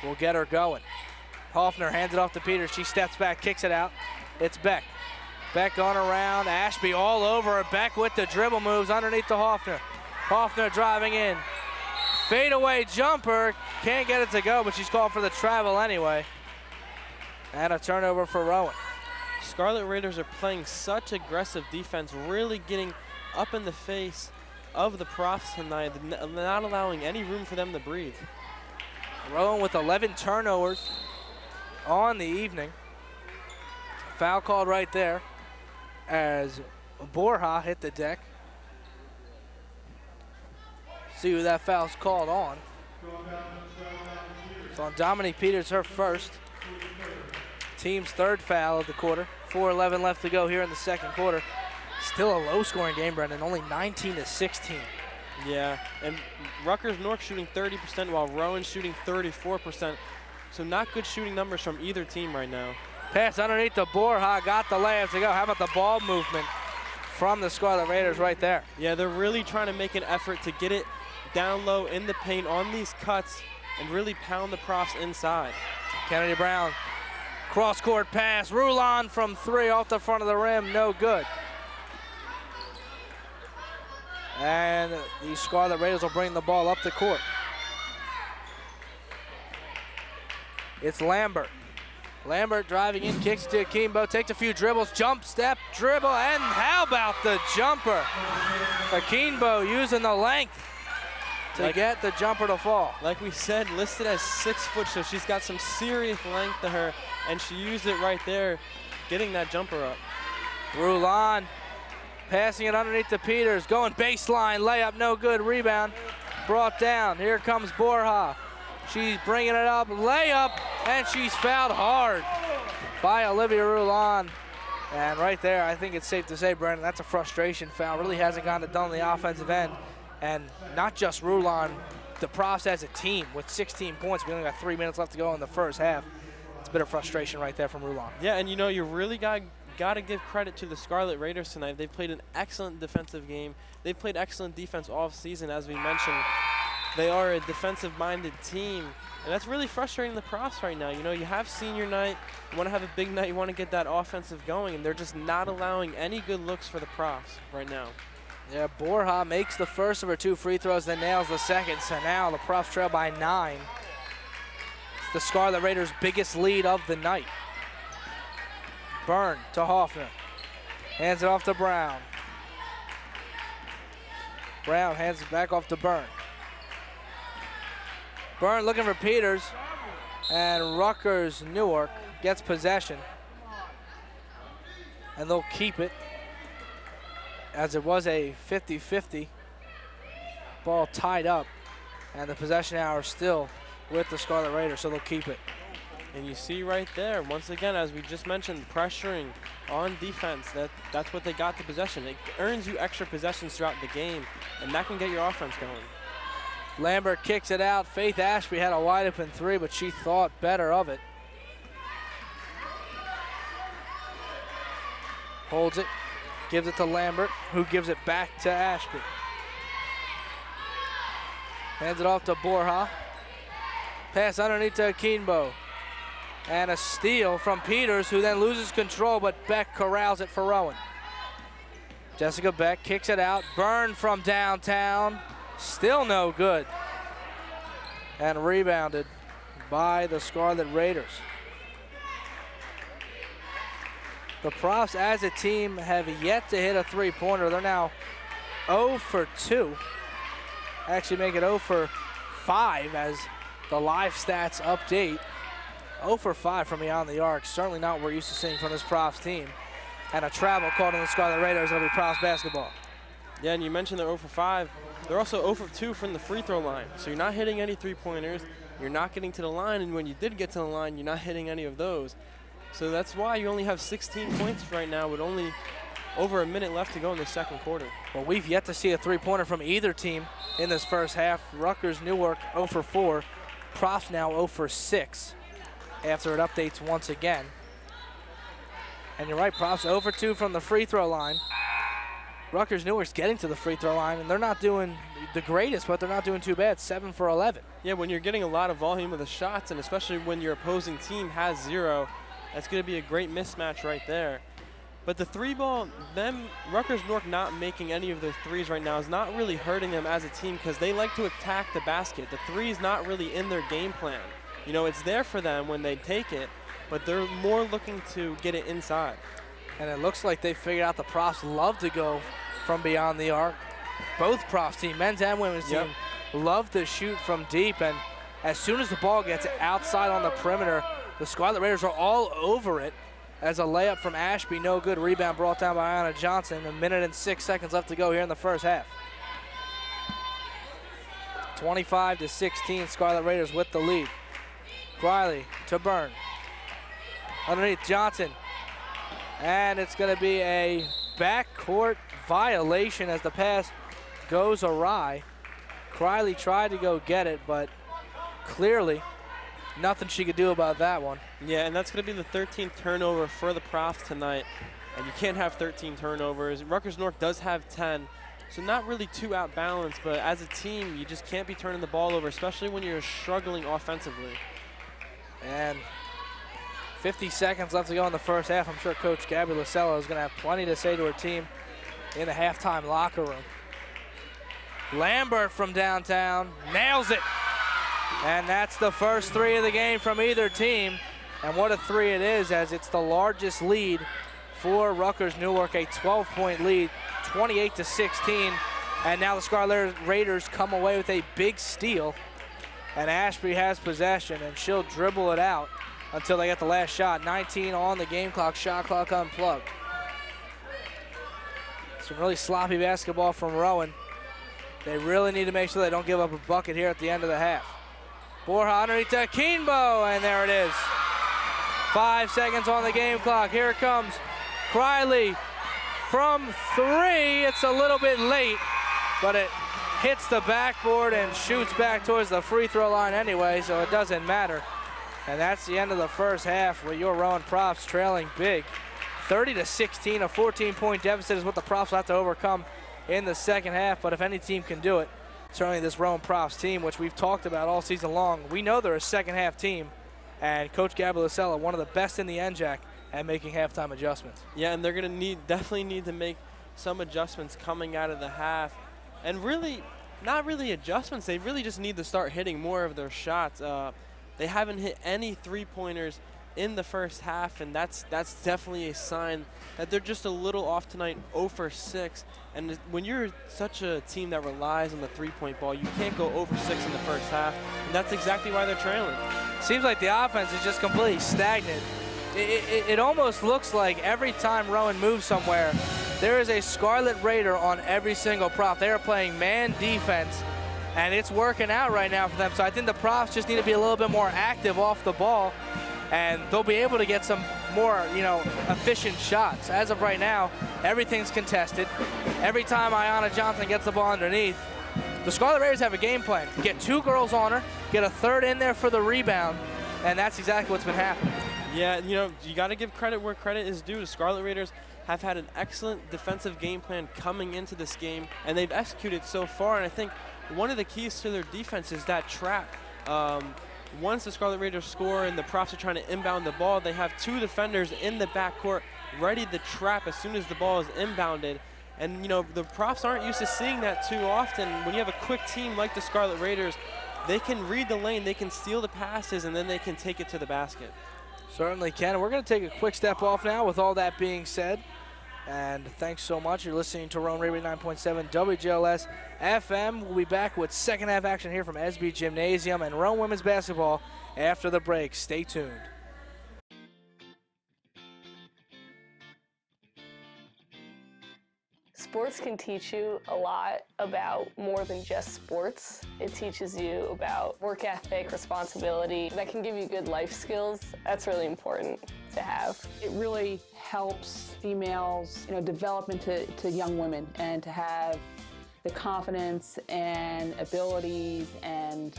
[SPEAKER 1] will get her going. Hoffner hands it off to Peters. She steps back, kicks it out. It's Beck. Beck on around. Ashby all over her. Beck with the dribble moves underneath to Hoffner. Hoffner driving in. Fadeaway jumper. Can't get it to go, but she's called for the travel anyway. And a turnover for Rowan.
[SPEAKER 2] Scarlet Raiders are playing such aggressive defense, really getting up in the face of the Profs tonight, not allowing any room for them to breathe.
[SPEAKER 1] Rowan with 11 turnovers on the evening. Foul called right there as Borja hit the deck. See who that foul's called on. It's on Dominique Peters, her first. Team's third foul of the quarter. 4:11 left to go here in the second quarter. Still a low-scoring game, Brendan, only 19-16.
[SPEAKER 2] Yeah, and Rutgers-Newark shooting 30% while Rowan shooting 34%. So not good shooting numbers from either team right now.
[SPEAKER 1] Pass underneath the Borja, got the layup to go. How about the ball movement from the Scarlet Raiders right there?
[SPEAKER 2] Yeah, they're really trying to make an effort to get it down low in the paint on these cuts and really pound the Profs inside.
[SPEAKER 1] Kennedy Brown, cross-court pass. Rowan from three off the front of the rim, no good. And the Scarlet Raiders will bring the ball up the court. It's Lambert. Lambert driving in, kicks to Akimbo, takes a few dribbles, jump step, dribble, and how about the jumper? Akimbo using the length to get the jumper to fall.
[SPEAKER 2] Like we said, listed as 6 foot, so she's got some serious length to her, and she used it right there, getting that jumper up.
[SPEAKER 1] Rowan passing it underneath to Peters, going baseline, layup, no good, rebound, brought down. Here comes Borja. She's bringing it up, layup, and she's fouled hard by Olivia Rowan. And right there, I think it's safe to say, Brendan, that's a frustration foul. Really hasn't gotten it done on the offensive end. And not just Rowan, the Profs as a team with 16 points. We only got 3 minutes left to go in the first half. It's a bit of frustration right there from Rowan.
[SPEAKER 2] Yeah, and you know, you really got to give credit to the Scarlet Raiders tonight. They've played an excellent defensive game. They've played excellent defense all season, as we mentioned. They are a defensive-minded team, and that's really frustrating the Profs right now. You know, you have senior night, you want to have a big night, you want to get that offensive going, and they're just not allowing any good looks for the Profs right now.
[SPEAKER 1] Yeah, Borja makes the first of her 2 free throws, then nails the second. So now the Profs trail by 9. It's the Scarlet Raiders' biggest lead of the night. Byrne to Hoffner. Hands it off to Brown. Brown hands it back off to Byrne. Byrne looking for Peters. And Rutgers-Newark gets possession. And they'll keep it, as it was a 50-50. Ball tied up, and the possession hour still with the Scarlet Raiders, so they'll keep it.
[SPEAKER 2] And you see right there, once again, as we just mentioned, pressuring on defense, that's what they got the possession. It earns you extra possessions throughout the game, and that can get your offense going.
[SPEAKER 1] Lambert kicks it out. Faith Ashby had a wide open 3, but she thought better of it. Holds it, gives it to Lambert, who gives it back to Ashby. Hands it off to Borja. Pass underneath to Akínbo. And a steal from Peters, who then loses control, but Beck corrals it for Rowan. Jessica Beck kicks it out. Byrne from downtown. Still no good. And rebounded by the Scarlet Raiders. The Profs as a team have yet to hit a 3-pointer. They're now 0 for 2. Actually make it 0 for 5 as the live stats update. 0 for 5 from beyond the arc. Certainly not what we're used to seeing from this Profs team. And a travel called on the Scarlet Raiders. It'll be Profs basketball.
[SPEAKER 2] Yeah, and you mentioned they're 0 for 5. They're also 0 for 2 from the free throw line. So you're not hitting any 3-pointers. You're not getting to the line, and when you did get to the line, you're not hitting any of those. So that's why you only have 16 points right now with only over a minute left to go in the second quarter.
[SPEAKER 1] Well, we've yet to see a 3-pointer from either team in this first half. Rutgers-Newark 0 for 4. Profs now 0 for 6 after it updates once again. And you're right, Profs 0 for 2 from the free throw line. Rutgers-Newark's getting to the free throw line, and they're not doing the greatest, but they're not doing too bad, 7 for 11.
[SPEAKER 2] Yeah, when you're getting a lot of volume of the shots, and especially when your opposing team has 0, that's going to be a great mismatch right there. But the 3-ball, Rutgers-Newark not making any of their 3s right now is not really hurting them as a team because they like to attack the basket. The 3 is not really in their game plan. You know, it's there for them when they take it, but they're more looking to get it inside.
[SPEAKER 1] And it looks like they figured out the Profs love to go from beyond the arc. Both Profs team, men's and women's team, love to shoot from deep. And as soon as the ball gets outside on the perimeter, the Scarlet Raiders are all over it. As a layup from Ashby, no good. Rebound brought down by Ayanna Johnson. 1 minute and 6 seconds left to go here in the first half. 25-16, Scarlet Raiders with the lead. Riley to Byrne. Underneath Johnson. And it's going to be a backcourt violation as the pass goes awry. Riley tried to go get it, but clearly nothing she could do about that one.
[SPEAKER 2] Yeah, and that's going to be the 13th turnover for the Profs tonight. And you can't have 13 turnovers. Rutgers-Newark does have 10, so not really too out-balanced, but as a team, you just can't be turning the ball over, especially when you're struggling offensively.
[SPEAKER 1] And 50 seconds left to go in the first half. I'm sure Coach Gabby Lasello is going to have plenty to say to her team in the halftime locker room. Lambert from downtown nails it. And that's the first 3 of the game from either team. And what a 3 it is, as it's the largest lead for Rutgers-Newark, a 12-point lead, 28-16. And now the Scarlet Raiders come away with a big steal. And Ashby has possession, and she'll dribble it out until they get the last shot. 19 on the game clock, shot clock unplugged. Some really sloppy basketball from Rowan. They really need to make sure they don't give up a bucket here at the end of the half. Borja underneath to Akínbo, and there it is. 5 seconds on the game clock. Here it comes. Riley from 3. It's a little bit late, but it hits the backboard and shoots back towards the free throw line anyway, so it doesn't matter. And that's the end of the first half with your Rowan Profs trailing big. 30-16, a 14-point deficit is what the Profs will have to overcome in the second half, but if any team can do it, certainly this Rowan Profs team, which we've talked about all season long, we know they're a second half team, and Coach Gabriela, one of the best in the NJAC at making halftime adjustments.
[SPEAKER 2] Yeah, and they're going to definitely need to make some adjustments coming out of the half. And really, not really adjustments, they really just need to start hitting more of their shots. They haven't hit any three-pointers in the first half, and that's definitely a sign that they're just a little off tonight, 0 for 6. And when you're such a team that relies on the three-point ball, you can't go 0 for 6 in the first half, and that's exactly why they're trailing.
[SPEAKER 1] Seems like the offense is just completely stagnant. It almost looks like every time Rowan moves somewhere, there is a Scarlet Raider on every single Prof. They are playing man defense, and it's working out right now for them. So I think the Profs just need to be a little bit more active off the ball, and they'll be able to get some more, efficient shots. As of right now, everything's contested. Every time Ayanna Johnson gets the ball underneath, the Scarlet Raiders have a game plan. Get 2 girls on her, get a third in there for the rebound, and that's exactly what's been happening.
[SPEAKER 2] Yeah, you got to give credit where credit is due. The Scarlet Raiders have had an excellent defensive game plan coming into this game, and they've executed so far. And I think one of the keys to their defense is that trap. Once the Scarlet Raiders score and the Profs are trying to inbound the ball, they have 2 defenders in the backcourt ready to trap as soon as the ball is inbounded. And, the Profs aren't used to seeing that too often. When you have a quick team like the Scarlet Raiders, they can read the lane, they can steal the passes, and then they can take it to the basket.
[SPEAKER 1] Certainly can. We're going to take a quick step off now with all that being said. And thanks so much. You're listening to Rowan Radio 9.7 WGLS FM. We'll be back with second half action here from SB Gymnasium and Rowan women's basketball after the break. Stay tuned.
[SPEAKER 3] Sports can teach you a lot about more than just sports. It teaches you about work ethic, responsibility. That can give you good life skills. That's really important to have.
[SPEAKER 4] It really helps females, develop into young women and to have the confidence and abilities and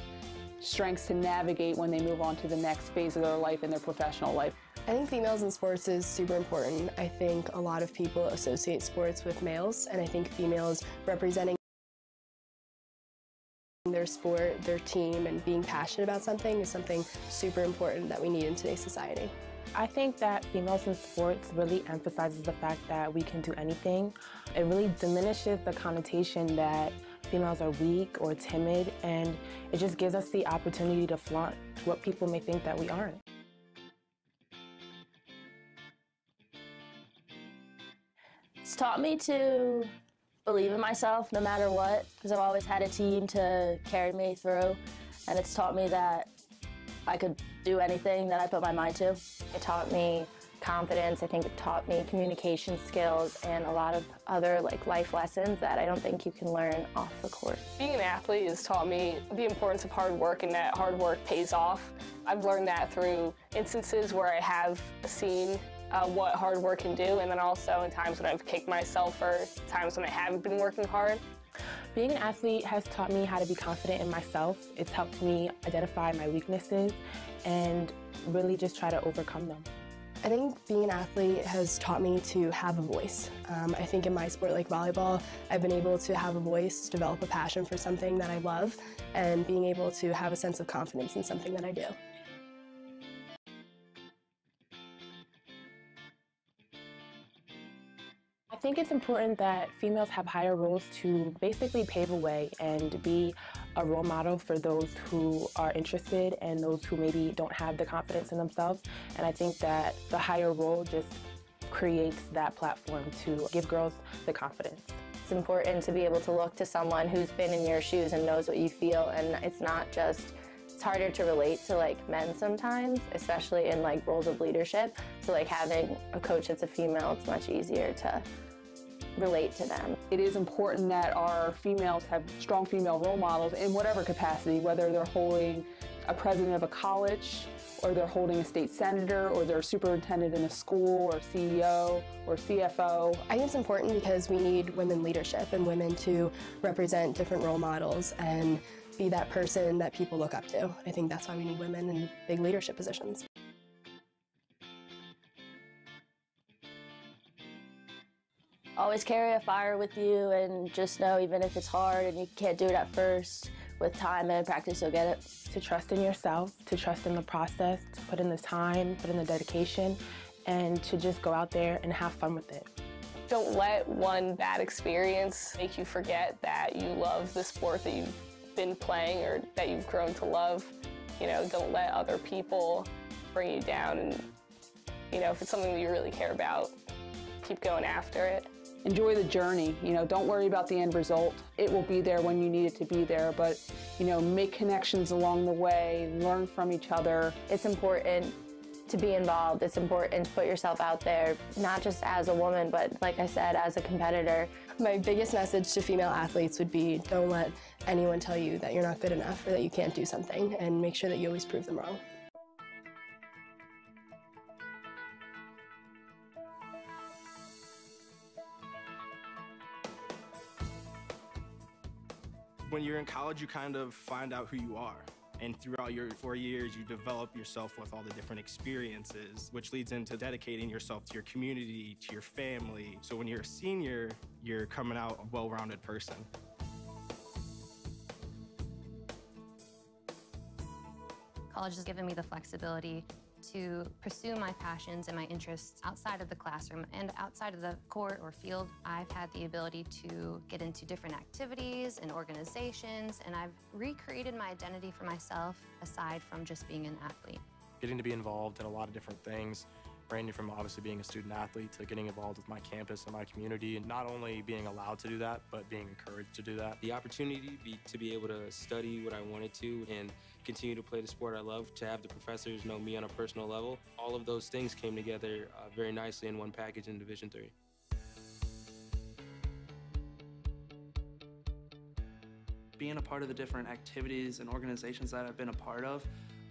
[SPEAKER 4] strengths to navigate when they move on to the next phase of their life and their professional life.
[SPEAKER 5] I think females in sports is super important. I think a lot of people associate sports with males, and I think females representing their sport, their team, and being passionate about something is something super important that we need in today's society.
[SPEAKER 6] I think that females in sports really emphasizes the fact that we can do anything. It really diminishes the connotation that females are weak or timid, and it just gives us the opportunity to flaunt what people may think that we aren't.
[SPEAKER 7] It's taught me to believe in myself no matter what, because I've always had a team to carry me through, and it's taught me that I could do anything that I put my mind to. It taught me confidence. I think it taught me communication skills and a lot of other life lessons that I don't think you can learn off the court.
[SPEAKER 3] Being an athlete has taught me the importance of hard work and that hard work pays off. I've learned that through instances where I have seen what hard work can do, and then also in times when I've kicked myself or times when I haven't been working hard.
[SPEAKER 6] Being an athlete has taught me how to be confident in myself. It's helped me identify my weaknesses and really just try to overcome them.
[SPEAKER 5] I think being an athlete has taught me to have a voice. I think in my sport like volleyball, I've been able to have a voice, develop a passion for something that I love, and being able to have a sense of confidence in something that I do.
[SPEAKER 6] I think it's important that females have higher roles to basically pave a way and be a role model for those who are interested and those who maybe don't have the confidence in themselves. And I think that the higher role just creates that platform to give girls the confidence.
[SPEAKER 7] It's important to be able to look to someone who's been in your shoes and knows what you feel, and it's not just, it's harder to relate to men sometimes, especially in roles of leadership. So having a coach that's a female, it's much easier to relate to them.
[SPEAKER 4] It is important that our females have strong female role models in whatever capacity, whether they're holding a president of a college, or they're holding a state senator, or they're a superintendent in a school, or CEO, or CFO.
[SPEAKER 5] I think it's important because we need women leadership and women to represent different role models and be that person that people look up to. I think that's why we need women in big leadership positions.
[SPEAKER 7] Always carry a fire with you, and just know even if it's hard and you can't do it at first, with time and practice you'll get it.
[SPEAKER 6] To trust in yourself, to trust in the process, to put in the time, put in the dedication, and to just go out there and have fun with it.
[SPEAKER 3] Don't let one bad experience make you forget that you love the sport that you've been playing or that you've grown to love. You know, don't let other people bring you down, and, you know, if it's something that you really care about, keep going after it.
[SPEAKER 4] Enjoy the journey, you know, don't worry about the end result. It will be there when you need it to be there, but, you know, make connections along the way, learn from each other.
[SPEAKER 7] It's important to be involved. It's important to put yourself out there, not just as a woman, but like I said, as a competitor.
[SPEAKER 5] My biggest message to female athletes would be don't let anyone tell you that you're not good enough or that you can't do something, and make sure that you always prove them wrong.
[SPEAKER 8] When you're in college, you kind of find out who you are. And throughout your 4 years, you develop yourself with all the different experiences, which leads into dedicating yourself to your community, to your family. So when you're a senior, you're coming out a well-rounded person.
[SPEAKER 9] College has given me the flexibility to pursue my passions and my interests outside of the classroom and outside of the court or field. I've had the ability to get into different activities and organizations, and I've recreated my identity for myself aside from just being an athlete.
[SPEAKER 10] Getting to be involved in a lot of different things, ranging from obviously being a student athlete to getting involved with my campus and my community, and not only being allowed to do that, but being encouraged to do that.
[SPEAKER 11] The opportunity to be able to study what I wanted to and continue to play the sport I love, to have the professors know me on a personal level, all of those things came together very nicely in one package in Division III.
[SPEAKER 12] Being a part of the different activities and organizations that I've been a part of,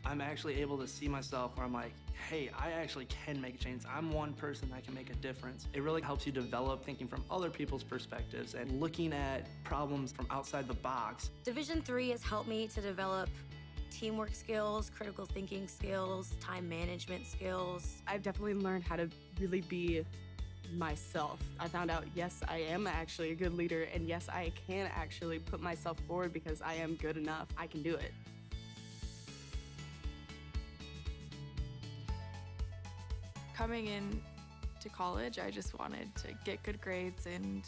[SPEAKER 12] I'm actually able to see myself where I'm like, hey, I actually can make a change. I'm one person that can make a difference. It really helps you develop thinking from other people's perspectives and looking at problems from outside the box.
[SPEAKER 13] Division III has helped me to develop teamwork skills, critical thinking skills, time management skills.
[SPEAKER 14] I've definitely learned how to really be myself. I found out, yes, I am actually a good leader, and yes, I can actually put myself forward because I am good enough. I can do it.
[SPEAKER 15] Coming in to college, I just wanted to get good grades and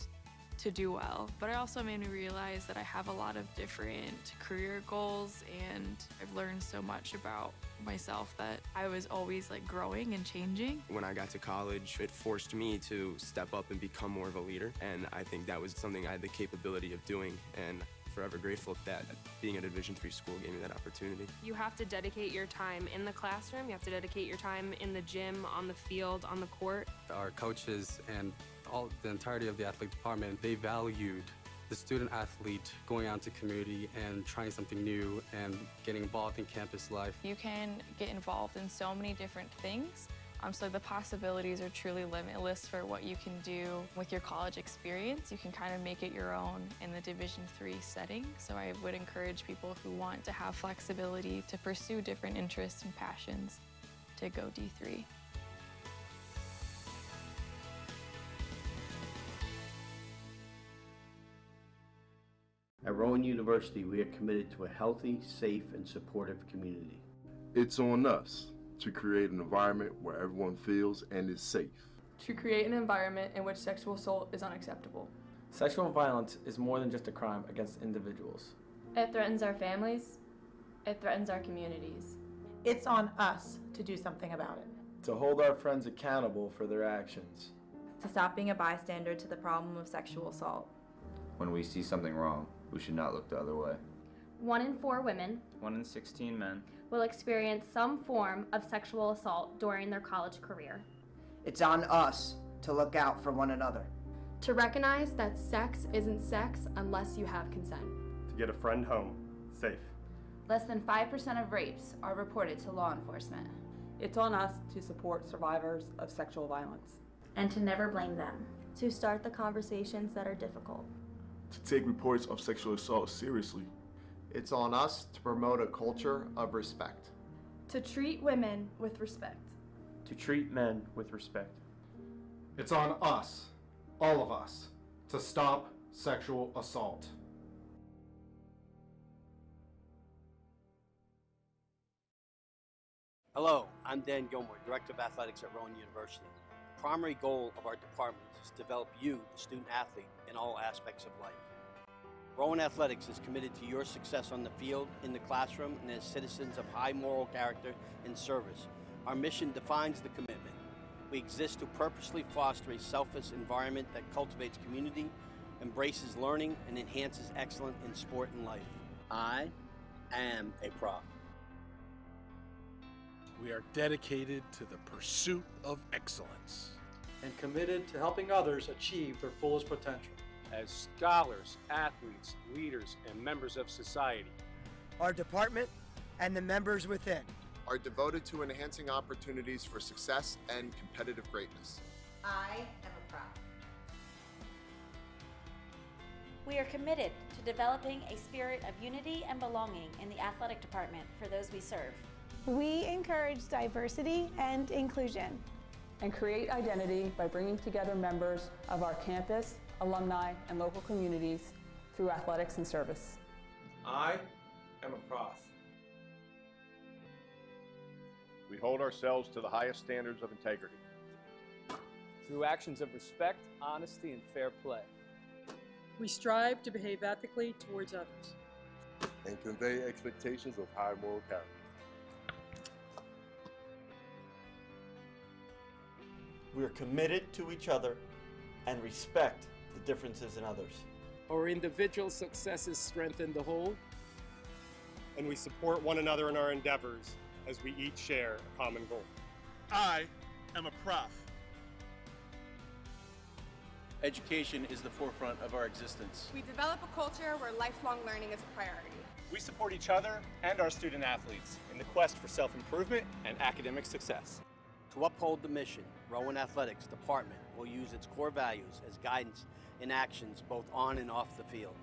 [SPEAKER 15] to do well. But it also made me realize that I have a lot of different career goals, and I've learned so much about myself that I was always like growing and changing.
[SPEAKER 16] When I got to college, it forced me to step up and become more of a leader, and I think that was something I had the capability of doing, and forever grateful that being at a Division III school gave me that opportunity.
[SPEAKER 17] You have to dedicate your time in the classroom, you have to dedicate your time in the gym, on the field, on the court.
[SPEAKER 18] Our coaches and the entirety of the athletic department, they valued the student athlete going out to community and trying something new and getting involved in campus life.
[SPEAKER 15] You can get involved in so many different things. So the possibilities are truly limitless for what you can do with your college experience. You can kind of make it your own in the Division III setting. So I would encourage people who want to have flexibility to pursue different interests and passions to go D3.
[SPEAKER 19] At Rowan University, we are committed to a healthy, safe, and supportive community.
[SPEAKER 20] It's on us to create an environment where everyone feels and is safe.
[SPEAKER 21] To create an environment in which sexual assault is unacceptable.
[SPEAKER 22] Sexual violence is more than just a crime against individuals.
[SPEAKER 23] It threatens our families. It threatens our communities.
[SPEAKER 24] It's on us to do something about it.
[SPEAKER 22] To hold our friends accountable for their actions.
[SPEAKER 25] To stop being a bystander to the problem of sexual assault.
[SPEAKER 26] When we see something wrong, we should not look the other way.
[SPEAKER 27] 1 in 4 women,
[SPEAKER 28] 1 in 16 men,
[SPEAKER 27] will experience some form of sexual assault during their college career.
[SPEAKER 29] It's on us to look out for one another.
[SPEAKER 30] To recognize that sex isn't sex unless you have consent.
[SPEAKER 31] To get a friend home, safe.
[SPEAKER 23] Less than 5% of rapes are reported to law enforcement.
[SPEAKER 1] It's on us to support survivors of sexual violence.
[SPEAKER 23] And to never blame them.
[SPEAKER 2] To start the conversations that are difficult.
[SPEAKER 20] To take reports of sexual assault seriously.
[SPEAKER 3] It's on us to promote a culture of respect.
[SPEAKER 21] To treat women with respect.
[SPEAKER 22] To treat men with respect.
[SPEAKER 4] It's on us, all of us, to stop sexual assault.
[SPEAKER 19] Hello, I'm Dan Gilmore, Director of Athletics at Rowan University. The primary goal of our department is to develop you, the student athlete, in all aspects of life. Rowan Athletics is committed to your success on the field, in the classroom, and as citizens of high moral character and service. Our mission defines the commitment. We exist to purposely foster a selfless environment that cultivates community, embraces learning, and enhances excellence in sport and life. I am a prof.
[SPEAKER 5] We are dedicated to the pursuit of excellence.
[SPEAKER 6] And committed to helping others achieve their fullest potential.
[SPEAKER 7] As scholars, athletes, leaders, and members of society.
[SPEAKER 8] Our department and the members within
[SPEAKER 28] are devoted to enhancing opportunities for success and competitive greatness.
[SPEAKER 25] I am a prof.
[SPEAKER 30] We are committed to developing a spirit of unity and belonging in the athletic department for those we serve.
[SPEAKER 31] We encourage diversity and inclusion.
[SPEAKER 1] And create identity by bringing together members of our campus, alumni, and local communities through athletics and service.
[SPEAKER 6] I am a prof.
[SPEAKER 28] We hold ourselves to the highest standards of integrity.
[SPEAKER 7] Through actions of respect, honesty, and fair play.
[SPEAKER 32] We strive to behave ethically towards others.
[SPEAKER 20] And convey expectations of high moral character.
[SPEAKER 33] We are committed to each other and respect the differences in others.
[SPEAKER 7] Our individual successes strengthen the whole.
[SPEAKER 34] And we support one another in our endeavors as we each share a common goal.
[SPEAKER 5] I am a prof.
[SPEAKER 33] Education is the forefront of our existence.
[SPEAKER 35] We develop a culture where lifelong learning is a priority.
[SPEAKER 34] We support each other and our student athletes in the quest for self-improvement and academic success.
[SPEAKER 19] To uphold the mission, Rowan Athletics Department will use its core values as guidance in actions both on and off the field.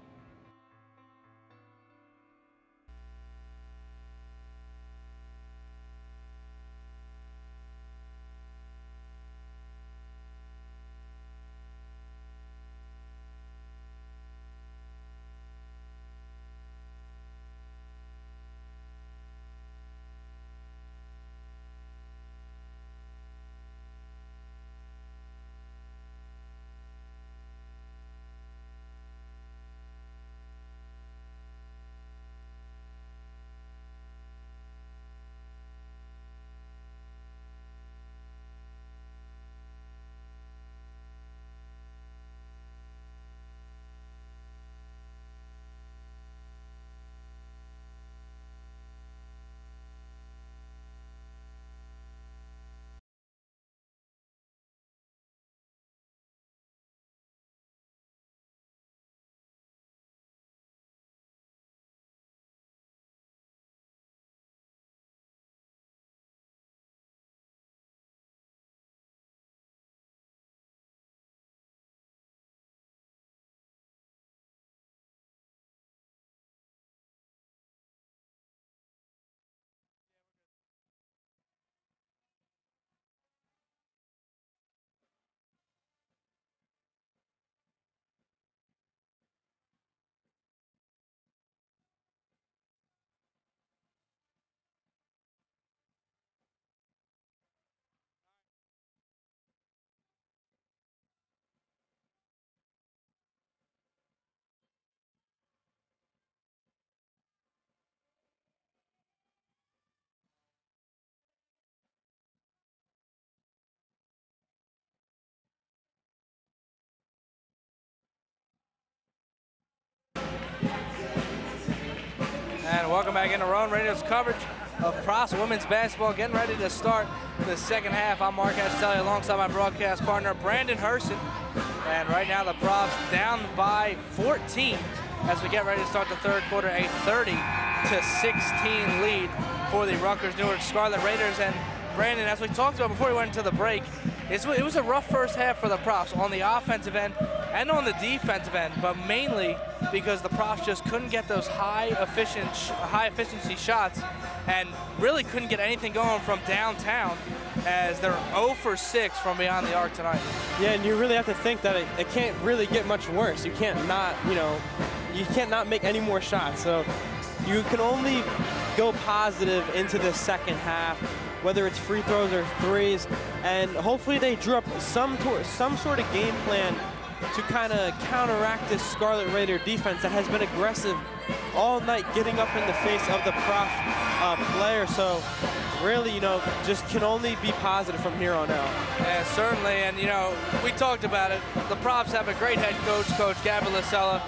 [SPEAKER 36] And welcome back into Rowan Radio's coverage of Profs women's basketball, getting ready to start the second half. I'm Mark Castelli alongside my broadcast partner, Brandon Herson. And right now the Profs down by 14 as we get ready to start the third quarter. A 30-16 lead for the Rutgers-Newark Scarlet Raiders. And Brandon, as we talked about before we went into the break, it was a rough first half for the Profs on the offensive end and on the defensive end, but mainly because the Profs just couldn't get those high efficiency shots and really couldn't get anything going from downtown, as they're 0 for 6 from beyond the arc tonight.
[SPEAKER 2] Yeah, and you really have to think that it can't really get much worse. You can't not, you can't not make any more shots. So you can only go positive into the second half, whether it's free throws or threes, and hopefully they drew up some sort of game plan to kind of counteract this Scarlet Raider defense that has been aggressive all night, getting up in the face of the Prof player. So really, just can only be positive from here on out.
[SPEAKER 36] Yeah, certainly, and we talked about it. The Profs have a great head coach, Coach Gabby Lasella,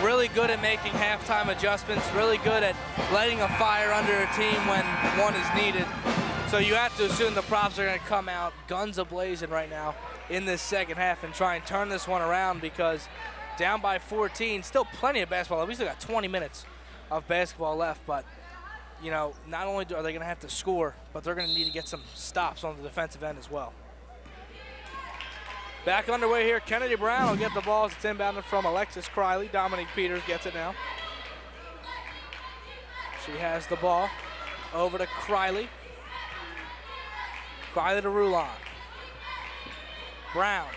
[SPEAKER 36] really good at making halftime adjustments, really good at lighting a fire under a team when one is needed. So you have to assume the Profs are going to come out guns a-blazing right now in this second half and try and turn this one around, because down by 14, still plenty of basketball. We still got 20 minutes of basketball left, but not only are they going to have to score, but they're going to need to get some stops on the defensive end as well. Back underway here, Kennedy Brown will get the ball. It's inbounded from Alexis Criley. Dominique Peters gets it now. She has the ball over to Criley. Criley to Rowan. Brown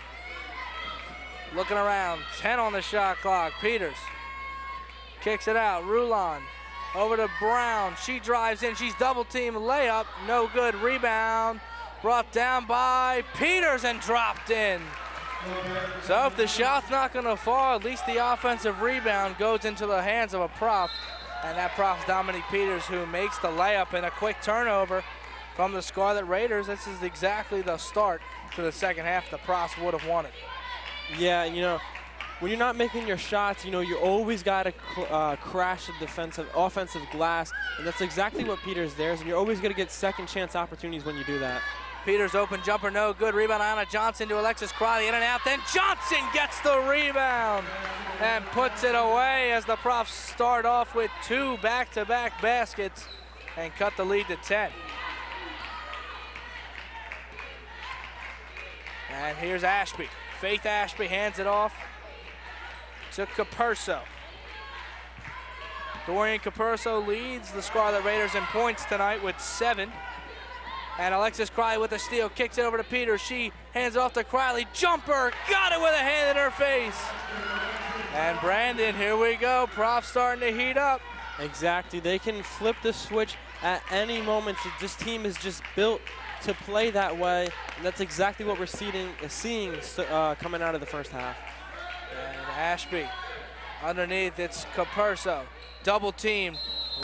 [SPEAKER 36] looking around, 10 on the shot clock. Peters kicks it out. Rowan over to Brown. She drives in. She's double teamed. Layup, no good. Rebound brought down by Peters and dropped in. So if the shot's not going to fall, at least the offensive rebound goes into the hands of a Prof. And that Prof's Dominique Peters, who makes the layup and a quick turnover from the Scarlet Raiders. This is exactly the start to the second half the Profs would have wanted.
[SPEAKER 2] Yeah, when you're not making your shots, you always got to crash the offensive glass, and that's exactly what Peters does, and you're always going to get second chance opportunities when you do that.
[SPEAKER 36] Peters open jumper, no good. Rebound, Anna Johnson to Alexis Criley, in and out. Then Johnson gets the rebound and puts it away as the Profs start off with 2 back-to-back baskets and cut the lead to 10. And here's Ashby. Faith Ashby hands it off to Capurso. Dorian Capurso leads the Scarlet Raiders in points tonight with 7. And Alexis Criley with a steal, kicks it over to Peters. She hands it off to Criley. Jumper, got it with a hand in her face. And Brandon, here we go. Prof starting to heat up.
[SPEAKER 2] Exactly, they can flip the switch at any moment. This team is just built to play that way, and that's exactly what we're seeing coming out of the first half.
[SPEAKER 36] And Ashby underneath, it's Capurso. Double team,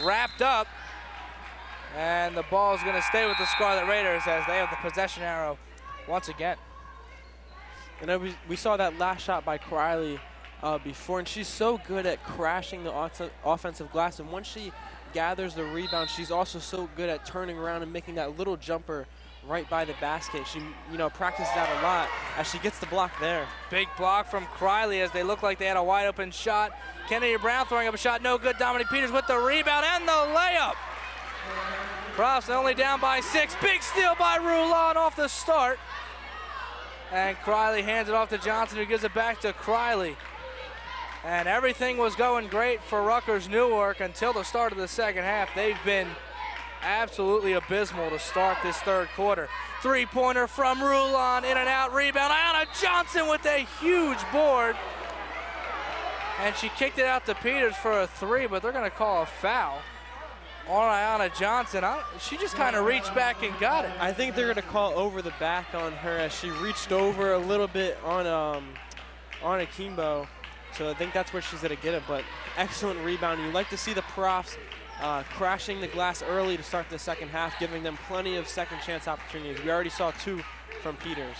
[SPEAKER 36] wrapped up, and the ball is going to stay with the Scarlet Raiders as they have the possession arrow once again.
[SPEAKER 2] And we saw that last shot by Criley before, and she's so good at crashing the offensive glass, and once she gathers the rebound, she's also so good at turning around and making that little jumper right by the basket. She, practices that a lot as she gets the block there.
[SPEAKER 36] Big block from Criley as they look like they had a wide open shot. Kennedy Brown throwing up a shot, no good. Dominique Peters with the rebound and the layup. Profs only down by 6. Big steal by Rowan off the start. And Criley hands it off to Johnson, who gives it back to Criley. And everything was going great for Rutgers-Newark until the start of the second half. They've been absolutely abysmal to start this third quarter. Three-pointer from Rowan, in and out, rebound. Anna Johnson with a huge board. And she kicked it out to Peters for a 3, but they're going to call a foul on Anna Johnson. She just kind of reached back and got it.
[SPEAKER 2] I think they're going to call over the back on her as she reached over a little bit on Akimbo. So I think that's where she's going to get it, but excellent rebound. You like to see the Profs crashing the glass early to start the second half, giving them plenty of second chance opportunities. We already saw 2 from Peters.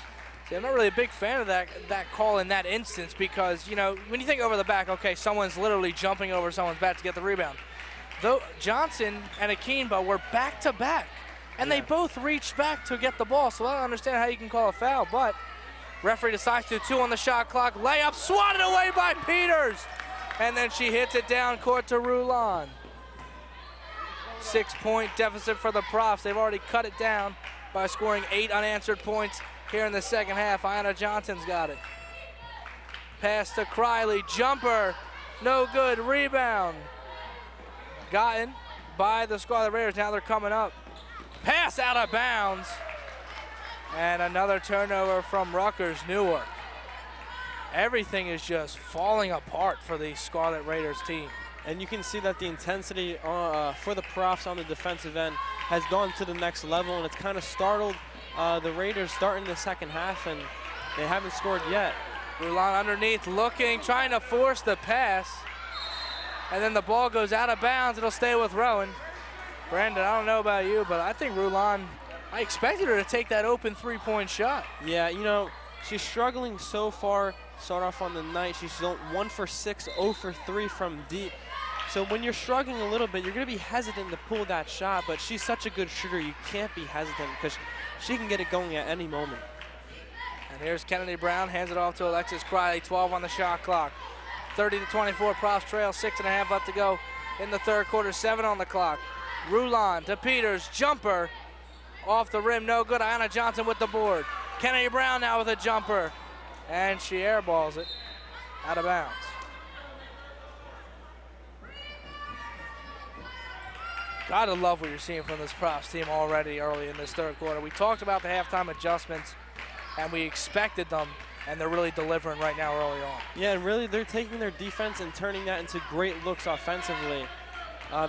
[SPEAKER 36] See, I'm not really a big fan of that call in that instance because, when you think over the back, okay, someone's literally jumping over someone's back to get the rebound. Though Johnson and Akimbo were back-to-back, and they both reached back to get the ball, so I don't understand how you can call a foul, but referee decides to 2 on the shot clock. Layup swatted away by Peters. and then she hits it down court to Rowan. 6-point deficit for the Profs. They've already cut it down by scoring 8 unanswered points here in the second half. Ayanna Johnson's got it. Pass to Criley, jumper, no good, rebound. Gotten by the Scarlet Raiders, now they're coming up. Pass out of bounds. And another turnover from Rutgers-Newark. Everything is just falling apart for the Scarlet Raiders team.
[SPEAKER 2] And you can see that the intensity for the Profs on the defensive end has gone to the next level, and it's kind of startled the Raiders starting the second half, and they haven't scored yet.
[SPEAKER 36] Rowan underneath, looking, trying to force the pass. And then the ball goes out of bounds. It'll stay with Rowan. Brandon, I don't know about you, but I think Rowan, I expected her to take that open 3-point shot.
[SPEAKER 2] Yeah, you know, she's struggling so far. Start off on the night. She's 1 for 6, 0 for 3 from deep. So when you're struggling a little bit, you're going to be hesitant to pull that shot, but she's such a good shooter, you can't be hesitant because she can get it going at any moment.
[SPEAKER 36] And here's Kennedy Brown, hands it off to Alexis Criley, 12 on the shot clock. 30-24, Profs trail, 6.5 left to go in the third quarter, 7 on the clock. Rowan to Peters, jumper, off the rim, no good. Ayanna Johnson with the board. Kennedy Brown now with a jumper, and she airballs it out of bounds. Gotta love what you're seeing from this Profs team already early in this third quarter. We talked about the halftime adjustments, and we expected them, and they're really delivering right now early on.
[SPEAKER 2] Yeah, and really they're taking their defense and turning that into great looks offensively.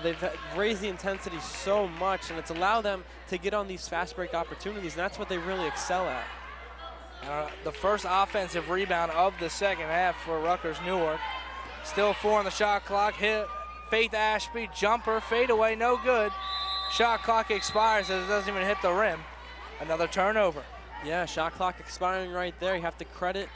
[SPEAKER 2] They've raised the intensity so much, and it's allowed them to get on these fast break opportunities, and that's what they really excel at.
[SPEAKER 36] The first offensive rebound of the second half for Rutgers-Newark. Still 4 on the shot clock. Hit Faith Ashby, jumper, fadeaway, no good. Shot clock expires as it doesn't even hit the rim. Another turnover.
[SPEAKER 2] Yeah, shot clock expiring right there. You have to credit,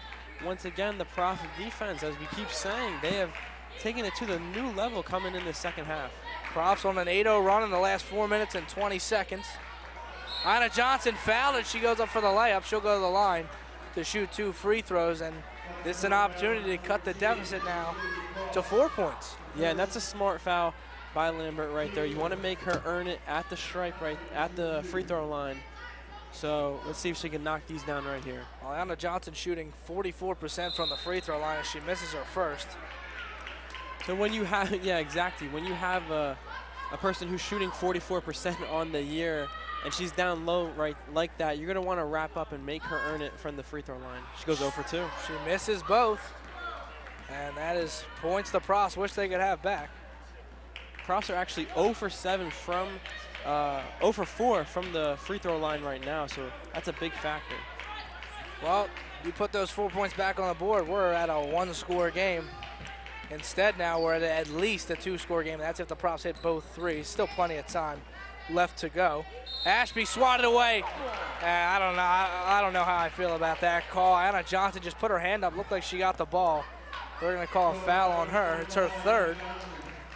[SPEAKER 2] once again, the Prof defense. As we keep saying, they have taken it to the new level coming in the second half.
[SPEAKER 36] Profs on an 8-0 run in the last 4 minutes and 20 seconds. Ayanna Johnson fouled and she goes up for the layup. She'll go to the line to shoot 2 free throws, and this is an opportunity to cut the deficit now to 4 points.
[SPEAKER 2] Yeah, and that's a smart foul by Lambert right there. You want to make her earn it at the stripe, right at the free throw line. So let's see if she can knock these down right here.
[SPEAKER 36] Well, Ayanna Johnson shooting 44% from the free throw line as she misses her first.
[SPEAKER 2] So when you have, yeah, exactly. When you have a person who's shooting 44% on the year and she's down low right like that, you're going to want to wrap up and make her earn it from the free throw line. She goes 0 for 2.
[SPEAKER 36] She misses both. And that is points the Profs wish they could have back.
[SPEAKER 2] Profs are actually 0 for 7 from 0 for 4 from the free throw line right now, so that's a big factor.
[SPEAKER 36] Well, you put those 4 points back on the board, we're at a 1-score game. Instead now we're at least a 2-score game. That's if the Profs hit both threes. Still plenty of time left to go. Ashby swatted away. I don't know how I feel about that call. Ayanna Johnson just put her hand up, looked like she got the ball. We're going to call a foul on her. It's her third.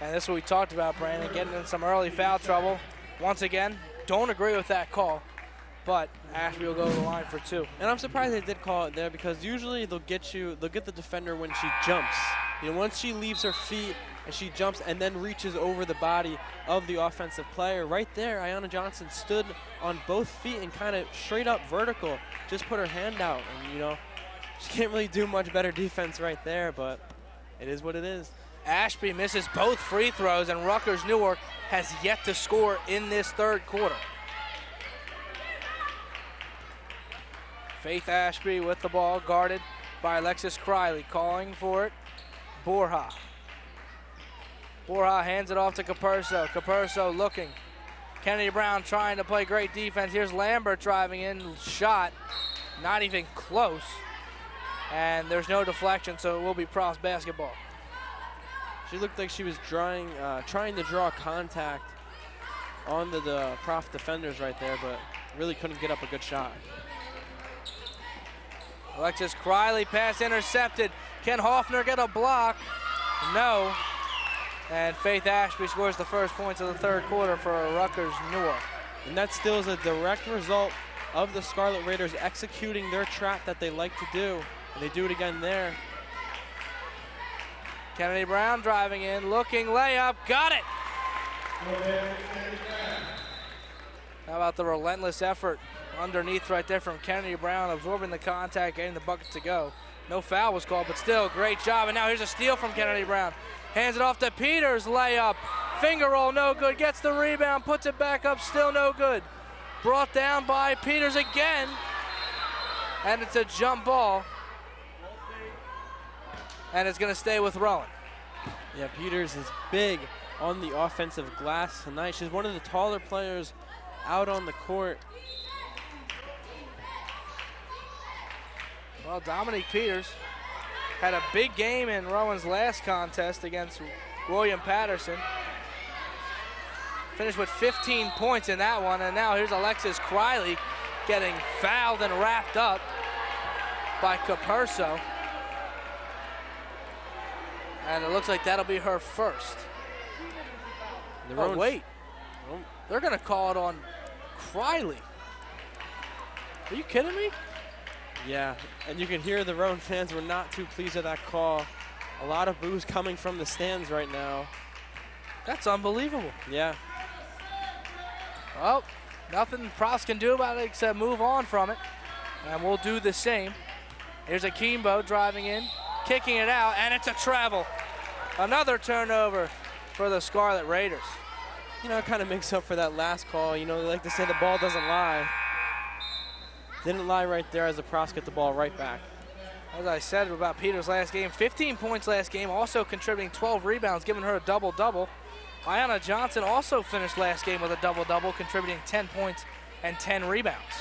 [SPEAKER 36] And this is what we talked about, Brandon, getting in some early foul trouble. Once again, don't agree with that call, but Ashby will go to the line for 2.
[SPEAKER 2] And I'm surprised they did call it there because usually they'll get the defender when she jumps. You know, once she leaves her feet and she jumps and then reaches over the body of the offensive player. Right there, Ayanna Johnson stood on both feet and kind of straight up vertical, just put her hand out. And, you know, she can't really do much better defense right there, but it is what it is.
[SPEAKER 36] Ashby misses both free throws, and Rutgers-Newark has yet to score in this third quarter. Faith Ashby with the ball, guarded by Alexis Criley, calling for it. Borja hands it off to Capurso. Capurso looking. Kennedy Brown trying to play great defense. Here's Lambert driving in, shot, not even close. And there's no deflection, so it will be Profs basketball.
[SPEAKER 2] She looked like she was trying to draw contact on the Prof defenders right there, but really couldn't get up a good shot.
[SPEAKER 36] Alexis Criley, pass intercepted. Can Hoffner get a block? No. And Faith Ashby scores the first points of the third quarter for Rutgers-Newark.
[SPEAKER 2] And that still is a direct result of the Scarlet Raiders executing their trap that they like to do. And they do it again there.
[SPEAKER 36] Kennedy Brown driving in, looking, layup, got it! How about the relentless effort underneath right there from Kennedy Brown, absorbing the contact, getting the bucket to go. No foul was called, but still, great job. And now here's a steal from Kennedy Brown. Hands it off to Peters, layup. Finger roll, no good. Gets the rebound, puts it back up, still no good. Brought down by Peters again. And it's a jump ball. And it's going to stay with Rowan.
[SPEAKER 2] Yeah, Peters is big on the offensive glass tonight. She's one of the taller players out on the court.
[SPEAKER 36] Well, Dominique Peters had a big game in Rowan's last contest against William Patterson. Finished with 15 points in that one, and now here's Alexis Criley getting fouled and wrapped up by Capurso. And it looks like that'll be her first. Oh, wait. They're going to call it on Criley. Are you kidding me?
[SPEAKER 2] Yeah, and you can hear the Rowan fans were not too pleased with that call. A lot of boos coming from the stands right now.
[SPEAKER 36] That's unbelievable.
[SPEAKER 2] Yeah.
[SPEAKER 36] Well, nothing Pross can do about it except move on from it. And we'll do the same. Here's Akimbo driving in, kicking it out, and it's a travel. Another turnover for the Scarlet Raiders.
[SPEAKER 2] You know, it kind of makes up for that last call. You know, they like to say the ball doesn't lie. Didn't lie right there as the Pross get the ball right back.
[SPEAKER 36] As I said about Peters' last game, 15 points last game, also contributing 12 rebounds, giving her a double-double. Ayanna Johnson also finished last game with a double-double, contributing 10 points and 10 rebounds.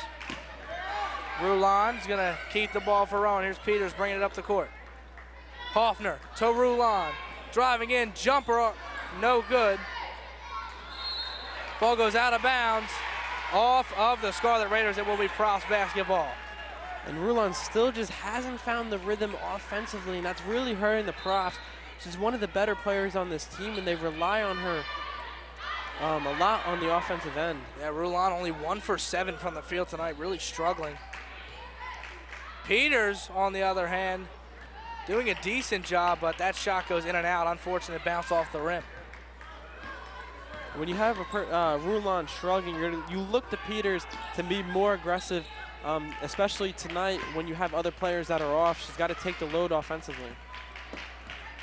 [SPEAKER 36] Rulon's gonna keep the ball for Rowan. Here's Peters bringing it up the court. Hoffner to Rulon, driving in, jumper, no good. Ball goes out of bounds, off of the Scarlet Raiders. It will be Pross basketball.
[SPEAKER 2] And Rulon still just hasn't found the rhythm offensively, and that's really hurting the Pross. She's one of the better players on this team, and they rely on her a lot on the offensive end.
[SPEAKER 36] Yeah, Rulon only 1 for 7 from the field tonight, really struggling. Peters, on the other hand, doing a decent job, but that shot goes in and out. Unfortunate bounce off the rim.
[SPEAKER 2] When you have Rulon shrugging, you look to Peters to be more aggressive, especially tonight when you have other players that are off. She's got to take the load offensively.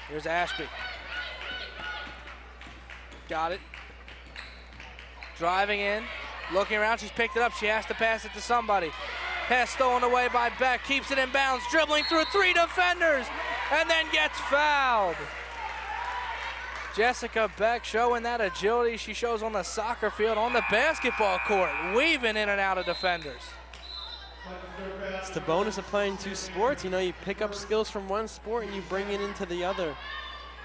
[SPEAKER 36] Here's Ashby. Got it. Driving in, looking around, she's picked it up. She has to pass it to somebody. Pass stolen away by Beck, keeps it in bounds, dribbling through 3 defenders, and then gets fouled. Jessica Beck showing that agility she shows on the soccer field, on the basketball court, weaving in and out of defenders.
[SPEAKER 2] It's the bonus of playing 2 sports. You know, you pick up skills from one sport and you bring it into the other.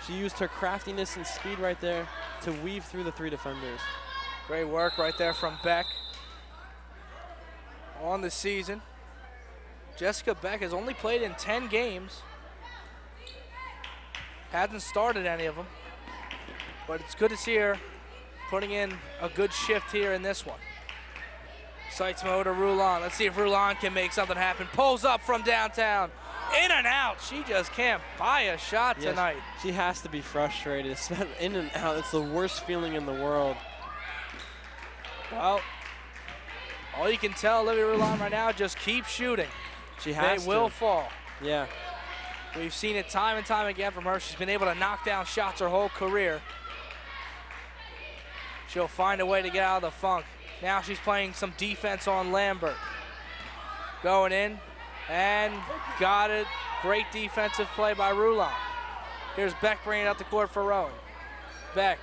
[SPEAKER 2] She used her craftiness and speed right there to weave through the 3 defenders.
[SPEAKER 36] Great work right there from Beck on the season. Jessica Beck has only played in 10 games. Hasn't started any of them. But it's good to see her putting in a good shift here in this one. Seitzmo to Rulon. Let's see if Rulon can make something happen. Pulls up from downtown. In and out. She just can't buy a shot tonight.
[SPEAKER 2] She has to be frustrated. It's in and out. It's the worst feeling in the world.
[SPEAKER 36] Well, all you can tell Olivia Rulon right now, just keep shooting.
[SPEAKER 2] She has
[SPEAKER 36] They will fall.
[SPEAKER 2] Yeah.
[SPEAKER 36] We've seen it time and time again from her. She's been able to knock down shots her whole career. She'll find a way to get out of the funk. Now she's playing some defense on Lambert. Going in and got it. Great defensive play by Rulon. Here's Beck bringing it up the court for Rowan. Beck,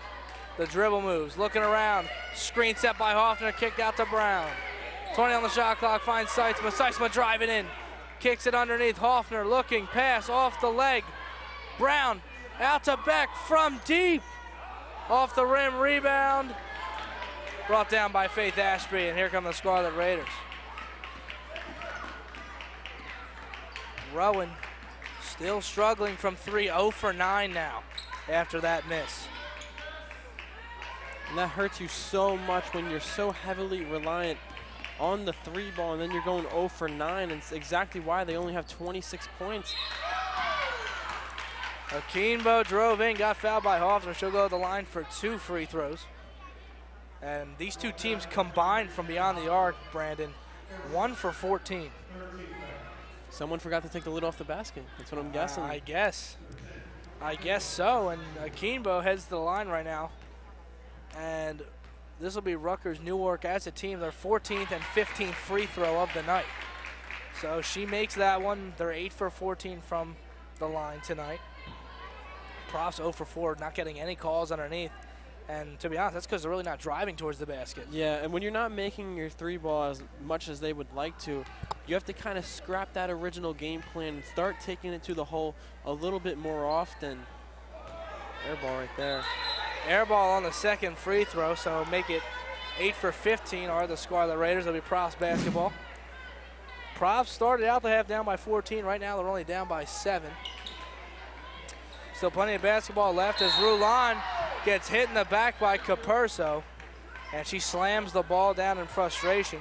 [SPEAKER 36] the dribble moves, looking around. Screen set by Hoffner, kicked out to Brown. 20 on the shot clock, finds Seitzma. Seitzma driving in. Kicks it underneath. Hoffner looking, pass off the leg. Brown out to Beck from deep. Off the rim, rebound. Brought down by Faith Ashby, and here come the Scarlet Raiders. Rowan still struggling from 3, 0 for 9 now after that miss.
[SPEAKER 2] And that hurts you so much when you're so heavily reliant on the 3 ball, and then you're going 0 for 9. And it's exactly why they only have 26 points.
[SPEAKER 36] Akínbo drove in, got fouled by Hoffner. She'll go to the line for 2 free throws. And these two teams combined from beyond the arc, Brandon, 1 for 14.
[SPEAKER 2] Someone forgot to take the lid off the basket. That's what I'm guessing.
[SPEAKER 36] I guess so. And Akínbo heads to the line right now. And this will be Rutgers-Newark as a team, their 14th and 15th free throw of the night. So she makes that one. They're 8 for 14 from the line tonight. Profs 0 for 4, not getting any calls underneath. And to be honest, that's because they're really not driving towards the basket.
[SPEAKER 2] Yeah, and when you're not making your 3 ball as much as they would like to, you have to kind of scrap that original game plan and start taking it to the hole a little bit more often. Air ball right there.
[SPEAKER 36] Air ball on the second free throw, so make it 8 for 15 are the Scarlet Raiders. It'll be Profs basketball. Profs started out the half down by 14. Right now they're only down by 7. Still plenty of basketball left as Rowan gets hit in the back by Capurso, and she slams the ball down in frustration.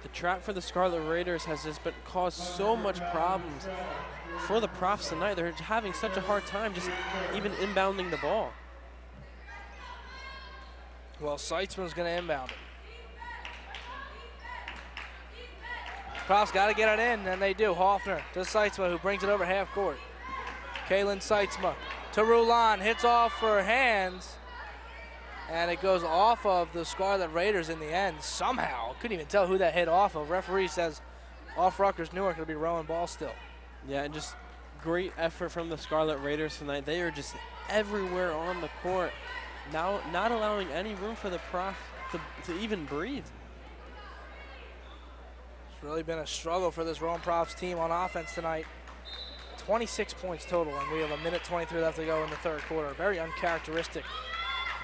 [SPEAKER 2] The trap for the Scarlet Raiders has just caused so much problems for the Profs tonight. They're having such a hard time just even inbounding the ball.
[SPEAKER 36] Well, Seitzman's going to inbound it. Profs got to get it in, and they do. Hoffner to Seitzma, who brings it over half court. Kaylin Seitzma to Rowan, hits off her hands, and it goes off of the Scarlet Raiders in the end somehow. Couldn't even tell who that hit off of. Referee says off Rutgers-Newark. It'll be Rowan ball still.
[SPEAKER 2] Yeah, and just great effort from the Scarlet Raiders tonight. They are just everywhere on the court, now not allowing any room for the Prof to even breathe.
[SPEAKER 36] It's really been a struggle for this Rowan Profs team on offense tonight. 26 points total, and we have a minute 23 left to go in the third quarter. Very uncharacteristic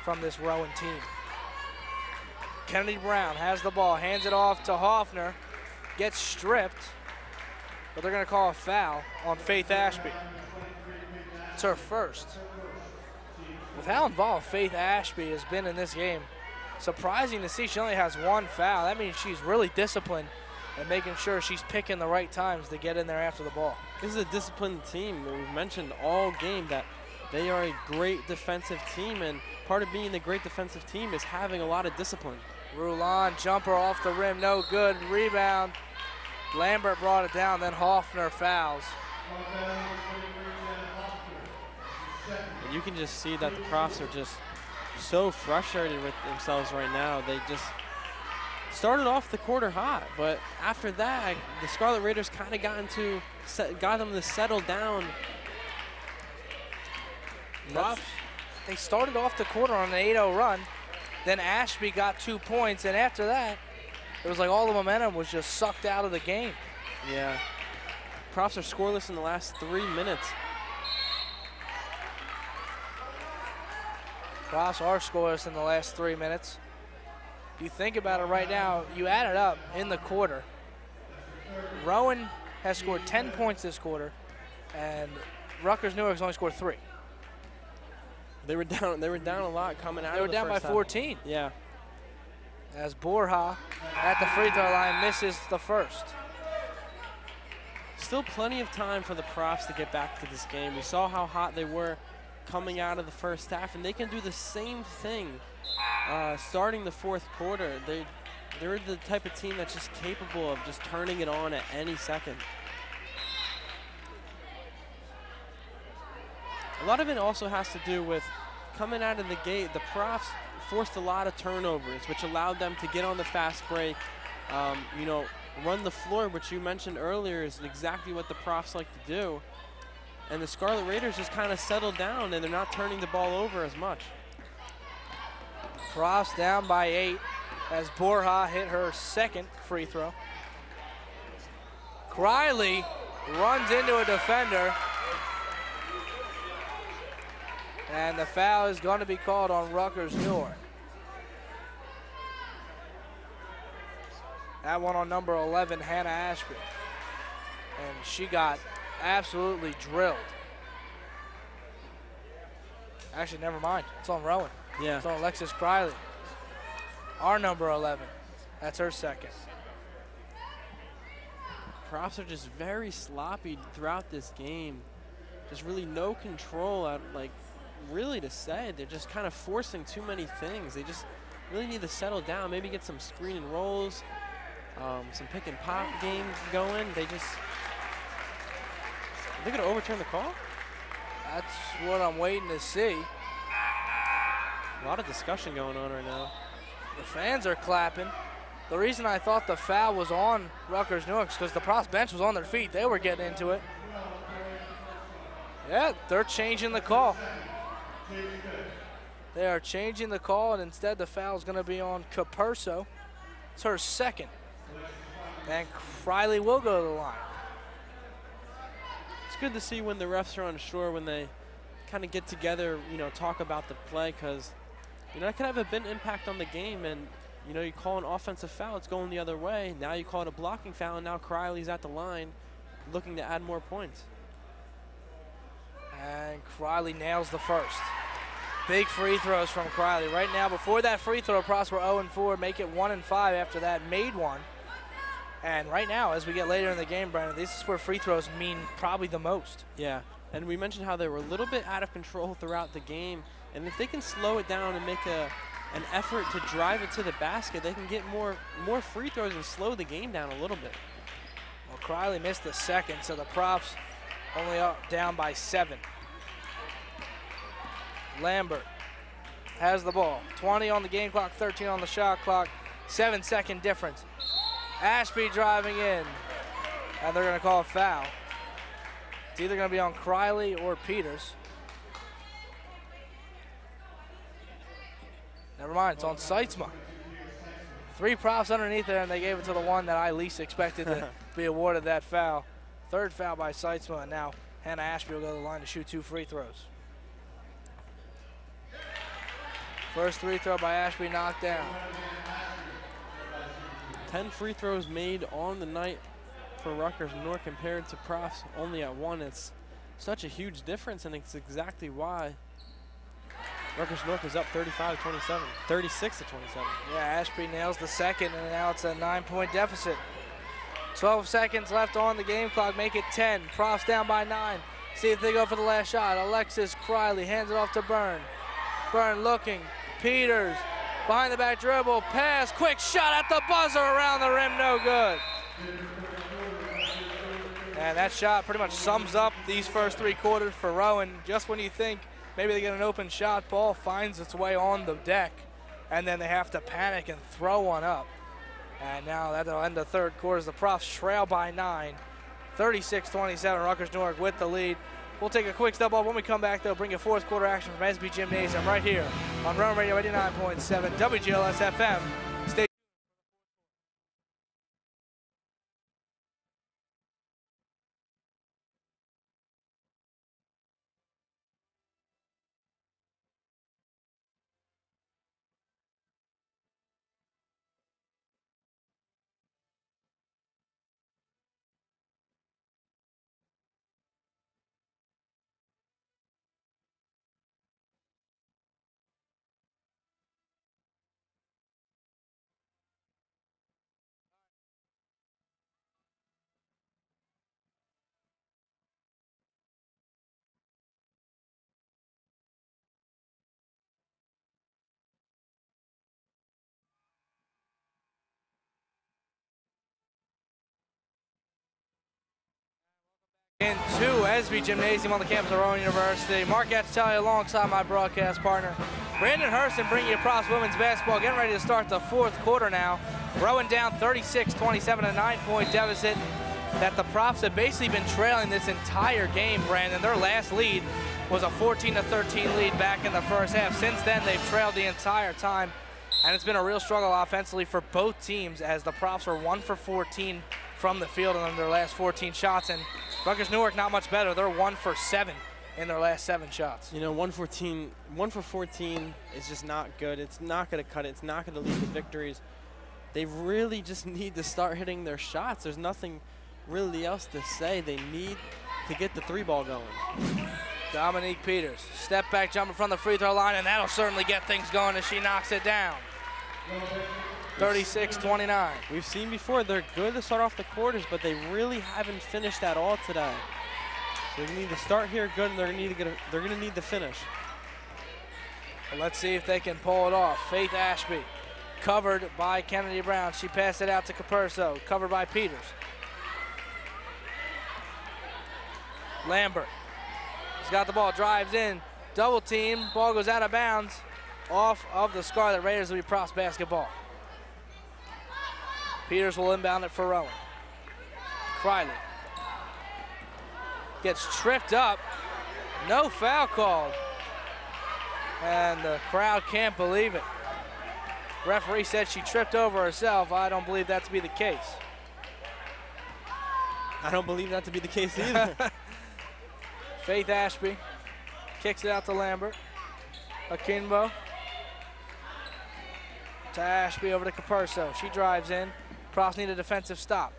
[SPEAKER 36] from this Rowan team. Kennedy Brown has the ball, hands it off to Hoffner, gets stripped, but they're going to call a foul on Faith Ashby. It's her first. With how involved Faith Ashby has been in this game, surprising to see she only has 1 foul. That means she's really disciplined and making sure she's picking the right times to get in there after the ball.
[SPEAKER 2] This is a disciplined team. We've mentioned all game that they are a great defensive team, and part of being a great defensive team is having a lot of discipline.
[SPEAKER 36] Rowan, jumper off the rim, no good. Rebound. Lambert brought it down, then Hoffner fouls.
[SPEAKER 2] And you can just see that the Profs are just so frustrated with themselves right now. They just started off the quarter hot, but after that, the Scarlet Raiders kind of got them to settle down.
[SPEAKER 36] They started off the quarter on an 8-0 run. Then Ashby got 2 points, and after that, it was like all the momentum was just sucked out of the game.
[SPEAKER 2] Yeah. Profs are scoreless in the last 3 minutes.
[SPEAKER 36] Profs are scoreless in the last 3 minutes. You think about it right now, you add it up in the quarter. Rowan has scored 10 points this quarter, and Rutgers-Newark has only scored 3.
[SPEAKER 2] They were down a lot coming out.
[SPEAKER 36] They were down by 14.
[SPEAKER 2] Yeah.
[SPEAKER 36] As Borja at the free throw line misses the first.
[SPEAKER 2] Still plenty of time for the Profs to get back to this game. We saw how hot they were coming out of the first half, and they can do the same thing starting the fourth quarter. They're the type of team that's just capable of just turning it on at any second. A lot of it also has to do with coming out of the gate. The Profs forced a lot of turnovers, which allowed them to get on the fast break, run the floor, which you mentioned earlier is exactly what the Profs like to do. And the Scarlet Raiders just kind of settled down, and they're not turning the ball over as much.
[SPEAKER 36] Profs down by 8 as Borja hit her second free throw. Criley runs into a defender. And the foul is going to be called on Rutgers-Newark. That one on number 11, Hannah Ashby. And she got absolutely drilled. Actually, never mind. It's on Rowan.
[SPEAKER 2] Yeah.
[SPEAKER 36] It's on Alexis Criley. Our number 11. That's her second.
[SPEAKER 2] Profs are just very sloppy throughout this game. There's really no control out, like, really to say. They're just kind of forcing too many things. They just really need to settle down, maybe get some screen and rolls, some pick and pop games going. They're going to overturn the call?
[SPEAKER 36] That's what I'm waiting to see.
[SPEAKER 2] A lot of discussion going on right now.
[SPEAKER 36] The fans are clapping. The reason I thought the foul was on Rutgers-Newark is because the Profs bench was on their feet. They were getting into it. Yeah, they're changing the call. They are changing the call, and instead the foul is going to be on Capurso. It's her second. And Criley will go to the line.
[SPEAKER 2] It's good to see when the refs are unsure, when they kind of get together, you know, talk about the play, because, you know, that could have a big impact on the game. And, you know, you call an offensive foul, it's going the other way. Now you call it a blocking foul, and now Criley's at the line looking to add more points.
[SPEAKER 36] And Criley nails the first. Big free throws from Criley. Right now, before that free throw, Profs were 0-4, make it 1-5 after that, made one. And right now, as we get later in the game, Brandon, this is where free throws mean probably the most.
[SPEAKER 2] Yeah, and we mentioned how they were a little bit out of control throughout the game. And if they can slow it down and make an effort to drive it to the basket, they can get more free throws and slow the game down a little bit.
[SPEAKER 36] Well, Criley missed the second, so the Profs only down by 7. Lambert has the ball. 20 on the game clock, 13 on the shot clock, 7-second difference. Ashby driving in, and they're going to call a foul. It's either going to be on Criley or Peters. Never mind, it's on Seitzma. 3 Profs underneath there, and they gave it to the one that I least expected to be awarded that foul. Third foul by Seitzma, and now Hannah Ashby will go to the line to shoot 2 free throws. First free throw by Ashby knocked down.
[SPEAKER 2] 10 free throws made on the night for Rutgers-Newark compared to Profs only at 1. It's such a huge difference, and it's exactly why Rutgers-Newark is up 35-27, 36-27.
[SPEAKER 36] Yeah, Ashby nails the second, and now it's a 9-point deficit. 12 seconds left on the game clock, make it 10. Profs down by 9. See if they go for the last shot. Alexis Criley hands it off to Byrne. Byrne looking. Peters behind the back dribble, pass, quick shot at the buzzer around the rim, no good. And that shot pretty much sums up these first 3 quarters for Rowan. Just when you think maybe they get an open shot, ball finds its way on the deck, and then they have to panic and throw one up. And now at the end of the third quarter, the Profs trail by 9, 36-27, Rutgers-Newark with the lead. We'll take a quick step off. When we come back, they'll bring you 4th quarter action from SB Gymnasium right here on Rowan Radio 89.7 WGLS FM. Stay into SB Gymnasium on the campus of Rowan University. Mark Gattelli alongside my broadcast partner, Brandon Hurston, bringing you Profs women's basketball. Getting ready to start the 4th quarter now. Rowan down 36-27, a 9-point deficit that the Profs have basically been trailing this entire game, Brandon. Their last lead was a 14-13 lead back in the first half. Since then, they've trailed the entire time, and it's been a real struggle offensively for both teams as the Profs are 1 for 14 from the field in their last 14 shots, and Rutgers-Newark not much better. They're 1 for 7 in their last 7 shots.
[SPEAKER 2] You know, 1 for 14 is just not good. It's not going to cut it. It's not going to lead to victories. They really just need to start hitting their shots. There's nothing really else to say. They need to get the 3-ball going.
[SPEAKER 36] Dominique Peters, step back jumper from the free throw line, and that'll certainly get things going as she knocks it down. 36-29.
[SPEAKER 2] We've seen before they're good to start off the quarters, but they really haven't finished at all today. So they need to start here good, and they're gonna need to finish.
[SPEAKER 36] Well, let's see if they can pull it off. Faith Ashby, covered by Kennedy Brown. She passed it out to Capurso, covered by Peters. Lambert, he's got the ball, drives in, double team, ball goes out of bounds, off of the Scarlet Raiders. Will be Props basketball. Peters will inbound it for Rowan. Criley gets tripped up, no foul called. And the crowd can't believe it. Referee said she tripped over herself. I don't believe that to be the case.
[SPEAKER 2] I don't believe that to be the case either.
[SPEAKER 36] Faith Ashby kicks it out to Lambert. Akimbo to Ashby, over to Capurso. She drives in. Props need a defensive stop.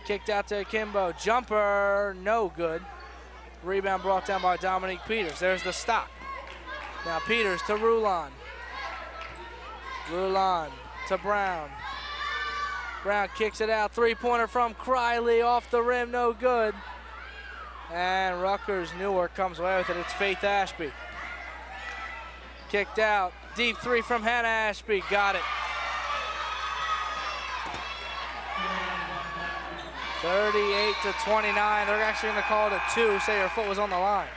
[SPEAKER 36] Kicked out to Akimbo. Jumper, no good. Rebound brought down by Dominique Peters. There's the stop. Now Peters to Rulon. Rulon to Brown. Brown kicks it out. Three-pointer from Criley, off the rim, no good. And Rutgers-Newark comes away with it. It's Faith Ashby. Kicked out. Deep three from Hannah Ashby. Got it. 38-29. They're actually going to call it a 2. Say her foot was on the line.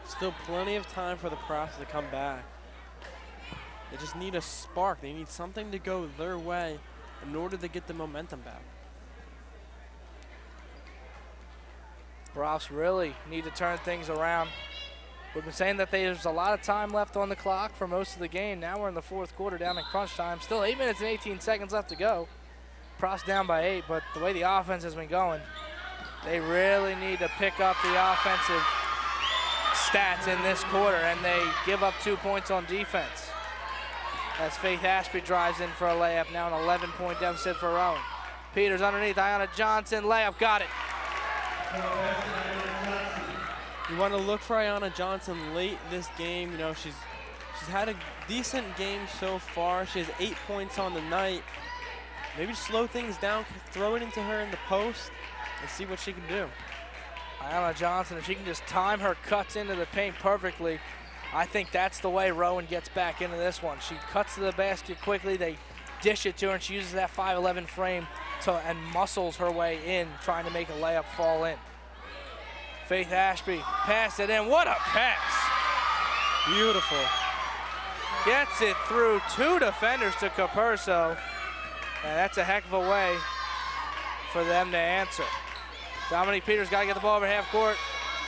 [SPEAKER 2] Still plenty of time for the Props to come back. They just need a spark. They need something to go their way in order to get the momentum back.
[SPEAKER 36] Props really need to turn things around. We've been saying that there's a lot of time left on the clock for most of the game. Now we're in the fourth quarter, down in crunch time. Still 8 minutes and 18 seconds left to go. Props down by 8, but the way the offense has been going, they really need to pick up the offensive stats in this quarter, and they give up 2 points on defense. As Faith Ashby drives in for a layup, now an 11-point deficit for Rowan. Peters underneath, Ayanna Johnson, layup, got it.
[SPEAKER 2] You want to look for Ayanna Johnson late this game. You know, she's had a decent game so far. She has 8 points on the night. Maybe slow things down, throw it into her in the post, and see what she can do.
[SPEAKER 36] Ayanna Johnson, if she can just time her cuts into the paint perfectly, I think that's the way Rowan gets back into this one. She cuts to the basket quickly, they dish it to her, and she uses that 5'11" frame and muscles her way in, trying to make a layup fall in. Faith Ashby, pass it in, what a pass!
[SPEAKER 2] Beautiful.
[SPEAKER 36] Gets it through 2 defenders to Capurso, and that's a heck of a way for them to answer. Dominique Peters got to get the ball over half court.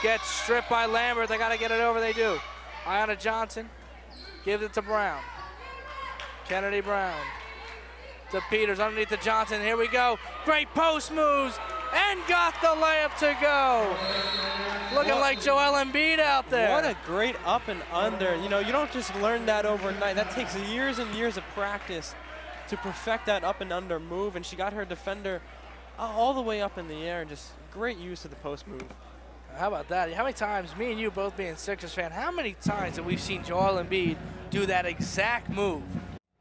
[SPEAKER 36] Gets stripped by Lambert. They got to get it over. They do. Ayanna Johnson gives it to Brown. Kennedy Brown to Peters underneath to Johnson. Here we go. Great post moves and got the layup to go. Looking like Joel Embiid out there.
[SPEAKER 2] What a great up and under. You know, you don't just learn that overnight. That takes years and years of practice to perfect that up and under move, and she got her defender all the way up in the air, and just great use of the post move.
[SPEAKER 36] How about that? How many times, me and you both being Sixers fan, how many times have we seen Joel Embiid do that exact move?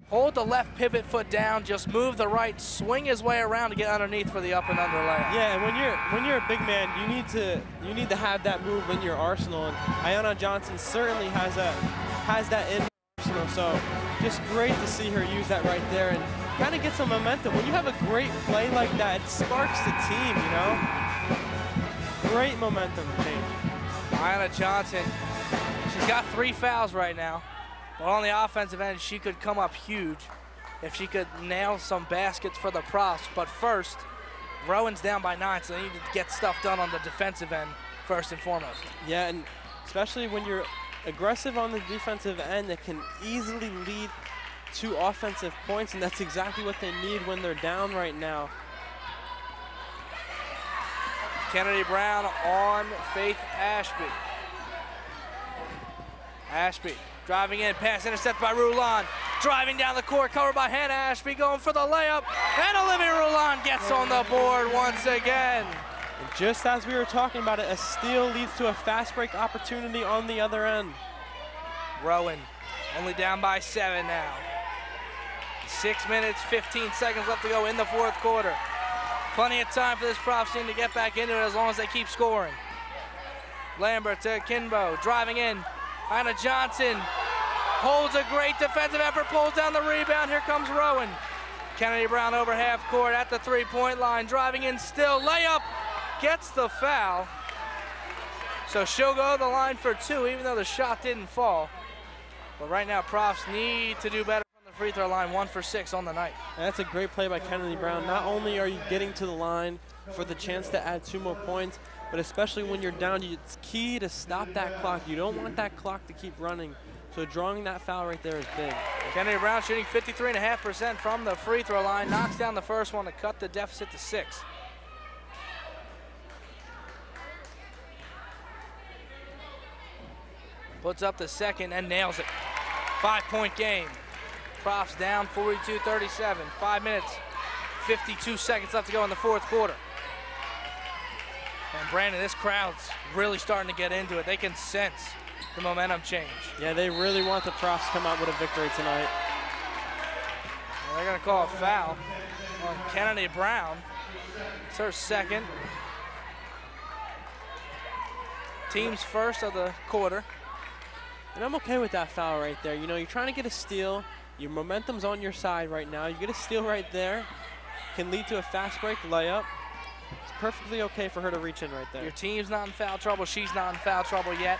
[SPEAKER 36] Hold the left pivot foot down, just move the right, swing his way around to get underneath for the up and under layup.
[SPEAKER 2] Yeah, and when you're a big man, you need to have that move in your arsenal, and Ayanna Johnson certainly has that in arsenal. So just great to see her use that right there and kind of get some momentum. When you have a great play like that, it sparks the team, you know? Great momentum change.
[SPEAKER 36] Ayanna Johnson, she's got 3 fouls right now. But on the offensive end, she could come up huge if she could nail some baskets for the Props. But first, Rowan's down by 9, so they need to get stuff done on the defensive end first and foremost.
[SPEAKER 2] Yeah, and especially when you're aggressive on the defensive end, it can easily lead to offensive points, and that's exactly what they need when they're down right now.
[SPEAKER 36] Kennedy Brown on Faith Ashby. Ashby driving in, pass intercepted by Rulon. Driving down the court, covered by Hannah Ashby, going for the layup. And Olivia Rulon gets on the board once again.
[SPEAKER 2] And just as we were talking about it, a steal leads to a fast break opportunity on the other end.
[SPEAKER 36] Rowan only down by 7 now. 6 minutes, 15 seconds left to go in the fourth quarter. Plenty of time for this Profs team to get back into it as long as they keep scoring. Lambert to Kinbo, driving in. Anna Johnson holds a great defensive effort, pulls down the rebound. Here comes Rowan. Kennedy Brown over half court at the three-point line, driving in still. Layup, gets the foul. So she'll go to the line for 2, even though the shot didn't fall. But right now, Profs need to do better from the free throw line, 1 for 6 on the night.
[SPEAKER 2] And that's a great play by Kennedy Brown. Not only are you getting to the line for the chance to add 2 more points, but especially when you're down, it's key to stop that clock. You don't want that clock to keep running. So drawing that foul right there is big.
[SPEAKER 36] Kennedy Brown shooting 53.5% from the free throw line. Knocks down the first one to cut the deficit to 6. Puts up the second and nails it. 5-point game. Profs down 42-37. 5 minutes, 52 seconds left to go in the fourth quarter. And Brandon, this crowd's really starting to get into it. They can sense the momentum change.
[SPEAKER 2] Yeah, they really want the Profs to come out with a victory tonight.
[SPEAKER 36] Well, they're going to call a foul on Kennedy Brown. It's her second. Team's first of the quarter.
[SPEAKER 2] And I'm okay with that foul right there. You know, you're trying to get a steal. Your momentum's on your side right now. You get a steal right there. Can lead to a fast break layup. It's perfectly okay for her to reach in right there.
[SPEAKER 36] Your team's not in foul trouble. She's not in foul trouble yet.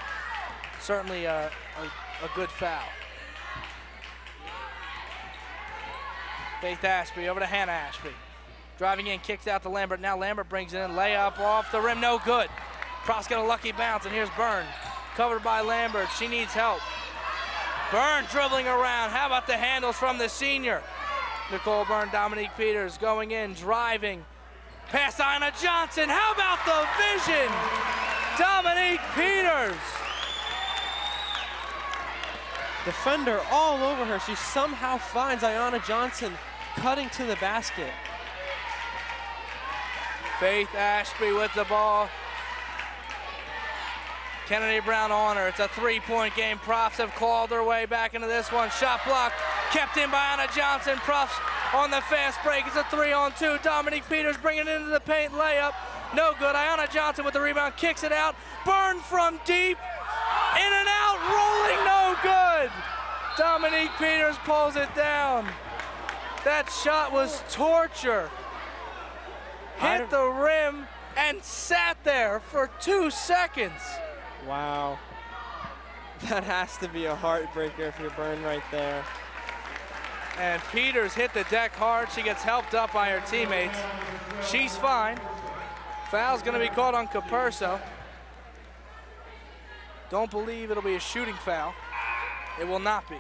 [SPEAKER 36] Certainly a good foul. Faith Ashby over to Hannah Ashby. Driving in, kicks out to Lambert. Now Lambert brings it in. Layup off the rim, no good. Profs got a lucky bounce, and here's Byrne. Covered by Lambert. She needs help. Byrne dribbling around. How about the handles from the senior? Nicole Byrne, Dominique Peters going in, driving. Pass to Ina Johnson. How about the vision? Dominique Peters.
[SPEAKER 2] Defender all over her. She somehow finds Ayanna Johnson cutting to the basket.
[SPEAKER 36] Faith Ashby with the ball. Kennedy Brown on her. It's a 3-point game. Profs have clawed their way back into this one. Shot blocked, kept in by Anna Johnson. Profs on the fast break. It's a 3-on-2. Dominique Peters bringing it into the paint. Layup, no good. Ayanna Johnson with the rebound, kicks it out. Byrne from deep, in and out, rolling, no good. Dominique Peters pulls it down. That shot was torture. Hit the rim and sat there for 2 seconds.
[SPEAKER 2] Wow. That has to be a heartbreaker if you're Byrne right there.
[SPEAKER 36] And Peters hit the deck hard. She gets helped up by her teammates. She's fine. Foul's going to be called on Capurso. Don't believe it'll be a shooting foul. It will not be.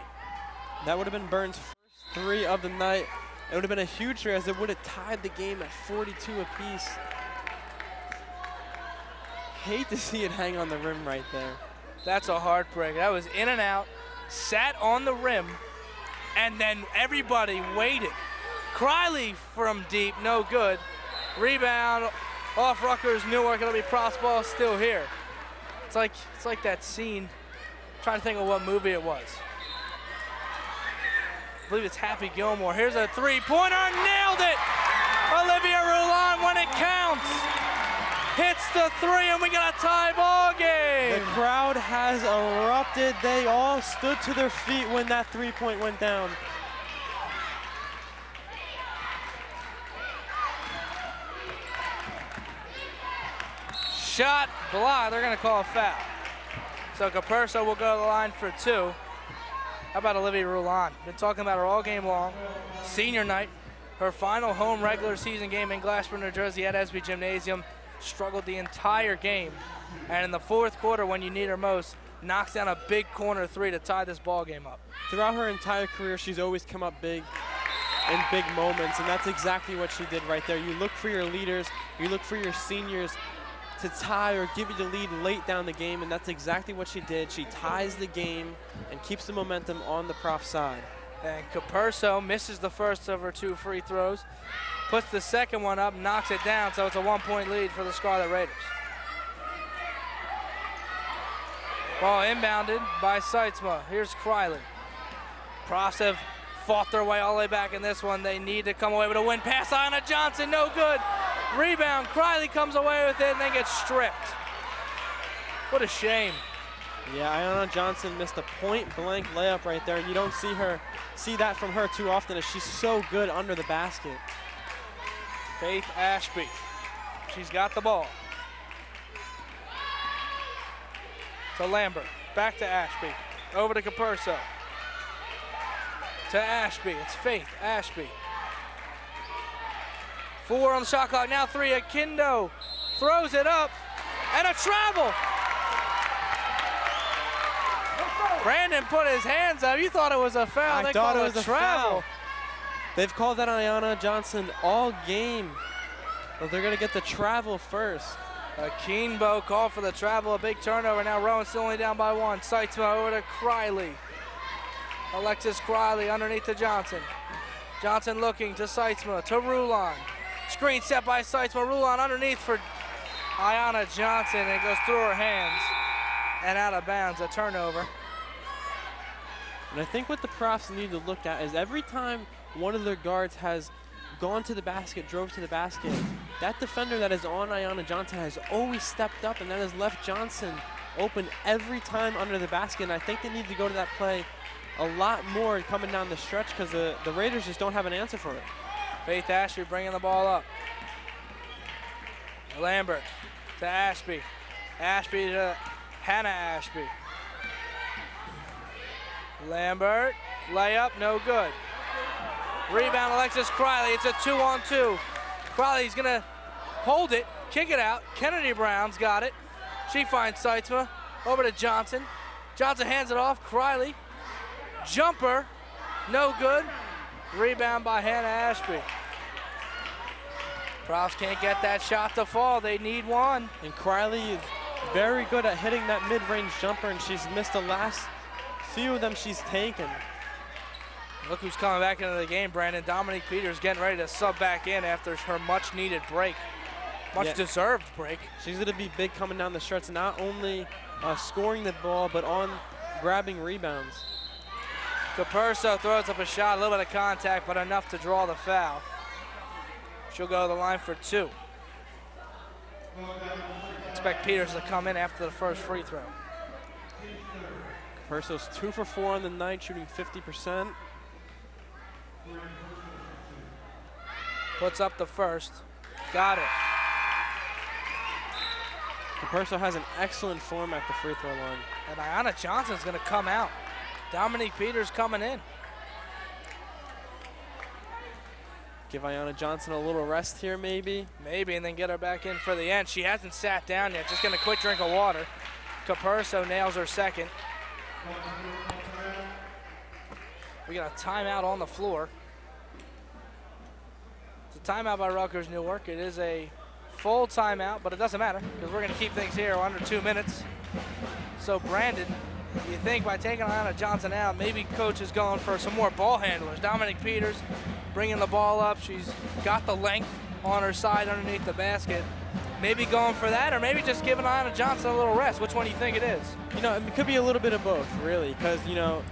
[SPEAKER 2] That would have been Byrne's first 3 of the night. It would have been a huge three as it would have tied the game at 42 apiece. Hate to see it hang on the rim right there.
[SPEAKER 36] That's a heartbreak. That was in and out, sat on the rim, and then everybody waited. Criley from deep, no good. Rebound off Rutgers-Newark. It'll be Profs ball still here. It's like that scene. I'm trying to think of what movie it was. I believe it's Happy Gilmore. Here's a 3-pointer, nailed it! Olivia Rowan when it counts. Hits the 3 and we got a tie ball game.
[SPEAKER 2] The crowd has erupted. They all stood to their feet when that 3-point went down.
[SPEAKER 36] Shot blocked. They're going to call a foul. So Capurso will go to the line for 2. How about Olivia Roulon? Been talking about her all game long. Senior night, her final home regular season game in Glassboro, New Jersey at SB Gymnasium. Struggled the entire game. And in the fourth quarter, when you need her most, knocks down a big corner 3 to tie this ball game up.
[SPEAKER 2] Throughout her entire career, she's always come up big in big moments, and that's exactly what she did right there. You look for your leaders, you look for your seniors to tie or give you the lead late down the game, and that's exactly what she did. She ties the game and keeps the momentum on the Prof side.
[SPEAKER 36] And Capurso misses the first of her 2 free throws, puts the second one up, knocks it down, so it's a 1-point lead for the Scarlet Raiders. Ball inbounded by Seitzma. Here's Criley. Profs have fought their way all the way back in this one. They need to come away with a win. Pass on to Johnson, no good. Rebound, Criley comes away with it and then gets stripped. What a shame.
[SPEAKER 2] Yeah, Ayanna Johnson missed a point-blank layup right there, and you don't see that from her too often as she's so good under the basket.
[SPEAKER 36] Faith Ashby, she's got the ball. To Lambert, back to Ashby, over to Capurso. To Ashby, it's Faith Ashby. 4 on the shot clock, now 3, Akindo throws it up, and a travel. Brandon put his hands up. You thought it was a foul.
[SPEAKER 2] I thought it was a travel. They've called that on Ayanna Johnson all game, but they're gonna get the travel first.
[SPEAKER 36] Akinbo called for the travel, a big turnover. Now Rowan still only down by 1. Seitzma over to Criley. Alexis Criley underneath to Johnson. Johnson looking to Seitzma, to Rulon. Screen set by Seitzma. Rulon underneath for Ayanna Johnson. It goes through her hands and out of bounds, a turnover.
[SPEAKER 2] And I think what the profs need to look at is every time one of their guards has gone to the basket, drove to the basket, that defender that is on Ayanna Johnson has always stepped up, and that has left Johnson open every time under the basket. And I think they need to go to that play a lot more coming down the stretch because the Raiders just don't have an answer for it.
[SPEAKER 36] Faith Ashby bringing the ball up. Lambert to Ashby. Ashby to Hannah Ashby. Lambert, layup, no good. Rebound, Alexis Criley. It's a 2-on-2. Criley's gonna hold it, kick it out. Kennedy Brown's got it. She finds Seitzma. Over to Johnson. Johnson hands it off. Criley. Jumper, no good. Rebound by Hannah Ashby. Profs can't get that shot to fall. They need one.
[SPEAKER 2] And Criley is very good at hitting that mid-range jumper, and she's missed the last few of them she's taken.
[SPEAKER 36] Look who's coming back into the game, Brandon. Dominique Peters getting ready to sub back in after her much-needed break. Much-deserved break.
[SPEAKER 2] She's going to be big coming down the stretch, not only scoring the ball, but on grabbing rebounds.
[SPEAKER 36] Capurso throws up a shot, a little bit of contact, but enough to draw the foul. She'll go to the line for 2. Expect Peters to come in after the first free throw.
[SPEAKER 2] Capurso's 2 for 4 on the night, shooting 50%.
[SPEAKER 36] Puts up the first. Got it.
[SPEAKER 2] Capurso has an excellent form at the free throw line.
[SPEAKER 36] And Ayanna Johnson's going to come out. Dominique Peters coming in.
[SPEAKER 2] Give Ayanna Johnson a little rest here, maybe.
[SPEAKER 36] Maybe, and then get her back in for the end. She hasn't sat down yet. Just going to quick drink of water. Capurso nails her second. We got a timeout on the floor. It's a timeout by Rutgers-Newark. It is a full timeout, but it doesn't matter because we're going to keep things here under 2 minutes. So Brandon, you think by taking Ayanna Johnson out, maybe coach is going for some more ball handlers. Dominique Peters bringing the ball up. She's got the length on her side underneath the basket. Maybe going for that, or maybe just giving Ayanna Johnson a little rest. Which one do you think it is?
[SPEAKER 2] You know, it could be a little bit of both, really, because, you know,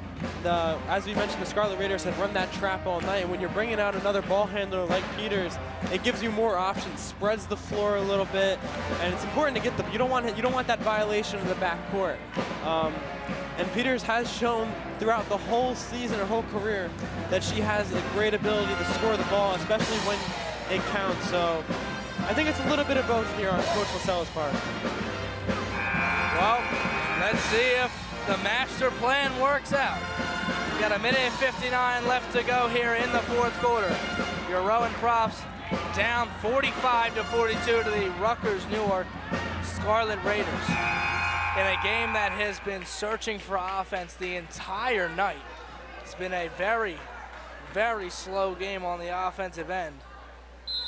[SPEAKER 2] as we mentioned, the Scarlet Raiders have run that trap all night, and when you're bringing out another ball handler like Peters, it gives you more options, spreads the floor a little bit, and it's important to get you don't want that violation of the backcourt. And Peters has shown throughout the whole season, her whole career, that she has a great ability to score the ball, especially when it counts. So I think it's a little bit of both here on Coach Lasella's part.
[SPEAKER 36] Well, let's see if the master plan works out. We got 1:59 left to go here in the fourth quarter. Your Rowan Profs down 45-42 to the Rutgers-Newark Scarlet Raiders. In a game that has been searching for offense the entire night. It's been a very, very slow game on the offensive end.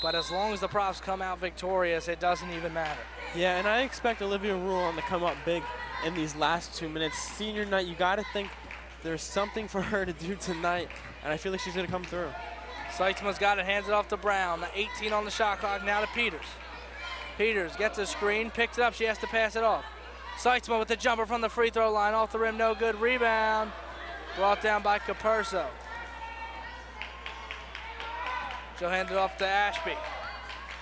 [SPEAKER 36] But as long as the Profs come out victorious, it doesn't even matter.
[SPEAKER 2] Yeah, and I expect Olivia Rulon to come up big in these last 2 minutes. Senior night, you got to think there's something for her to do tonight, and I feel like she's going to come through.
[SPEAKER 36] Seitzma's got it, hands it off to Brown. 18 on the shot clock, now to Peters. Peters gets a screen, picks it up, she has to pass it off. Seitzma with the jumper from the free throw line, off the rim, no good. Rebound, brought down by Capurso. She'll hand it off to Ashby.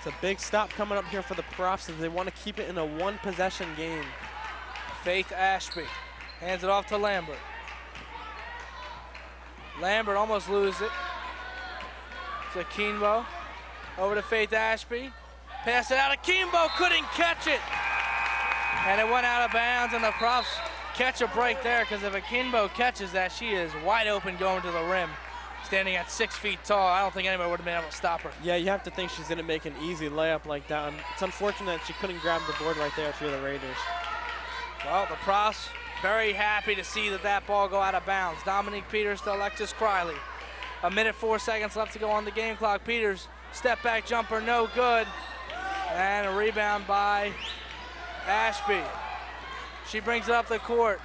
[SPEAKER 2] It's a big stop coming up here for the Profs as they want to keep it in a one-possession game.
[SPEAKER 36] Faith Ashby hands it off to Lambert. Lambert almost loses it. To Keenbo. Over to Faith Ashby. Pass it out of Keenbo, couldn't catch it. And it went out of bounds, and the Profs catch a break there, because if Keenbo catches that, she is wide open going to the rim. Standing at 6 feet tall, I don't think anybody would have been able to stop her.
[SPEAKER 2] Yeah, you have to think she's going to make an easy layup like that. And it's unfortunate that she couldn't grab the board right there if you're the Raiders.
[SPEAKER 36] Well, the Profs very happy to see that ball go out of bounds. Dominique Peters to Alexis Criley. 1 minute 4 seconds left to go on the game clock. Peters, step back jumper, no good. And a rebound by Ashby. She brings it up the court.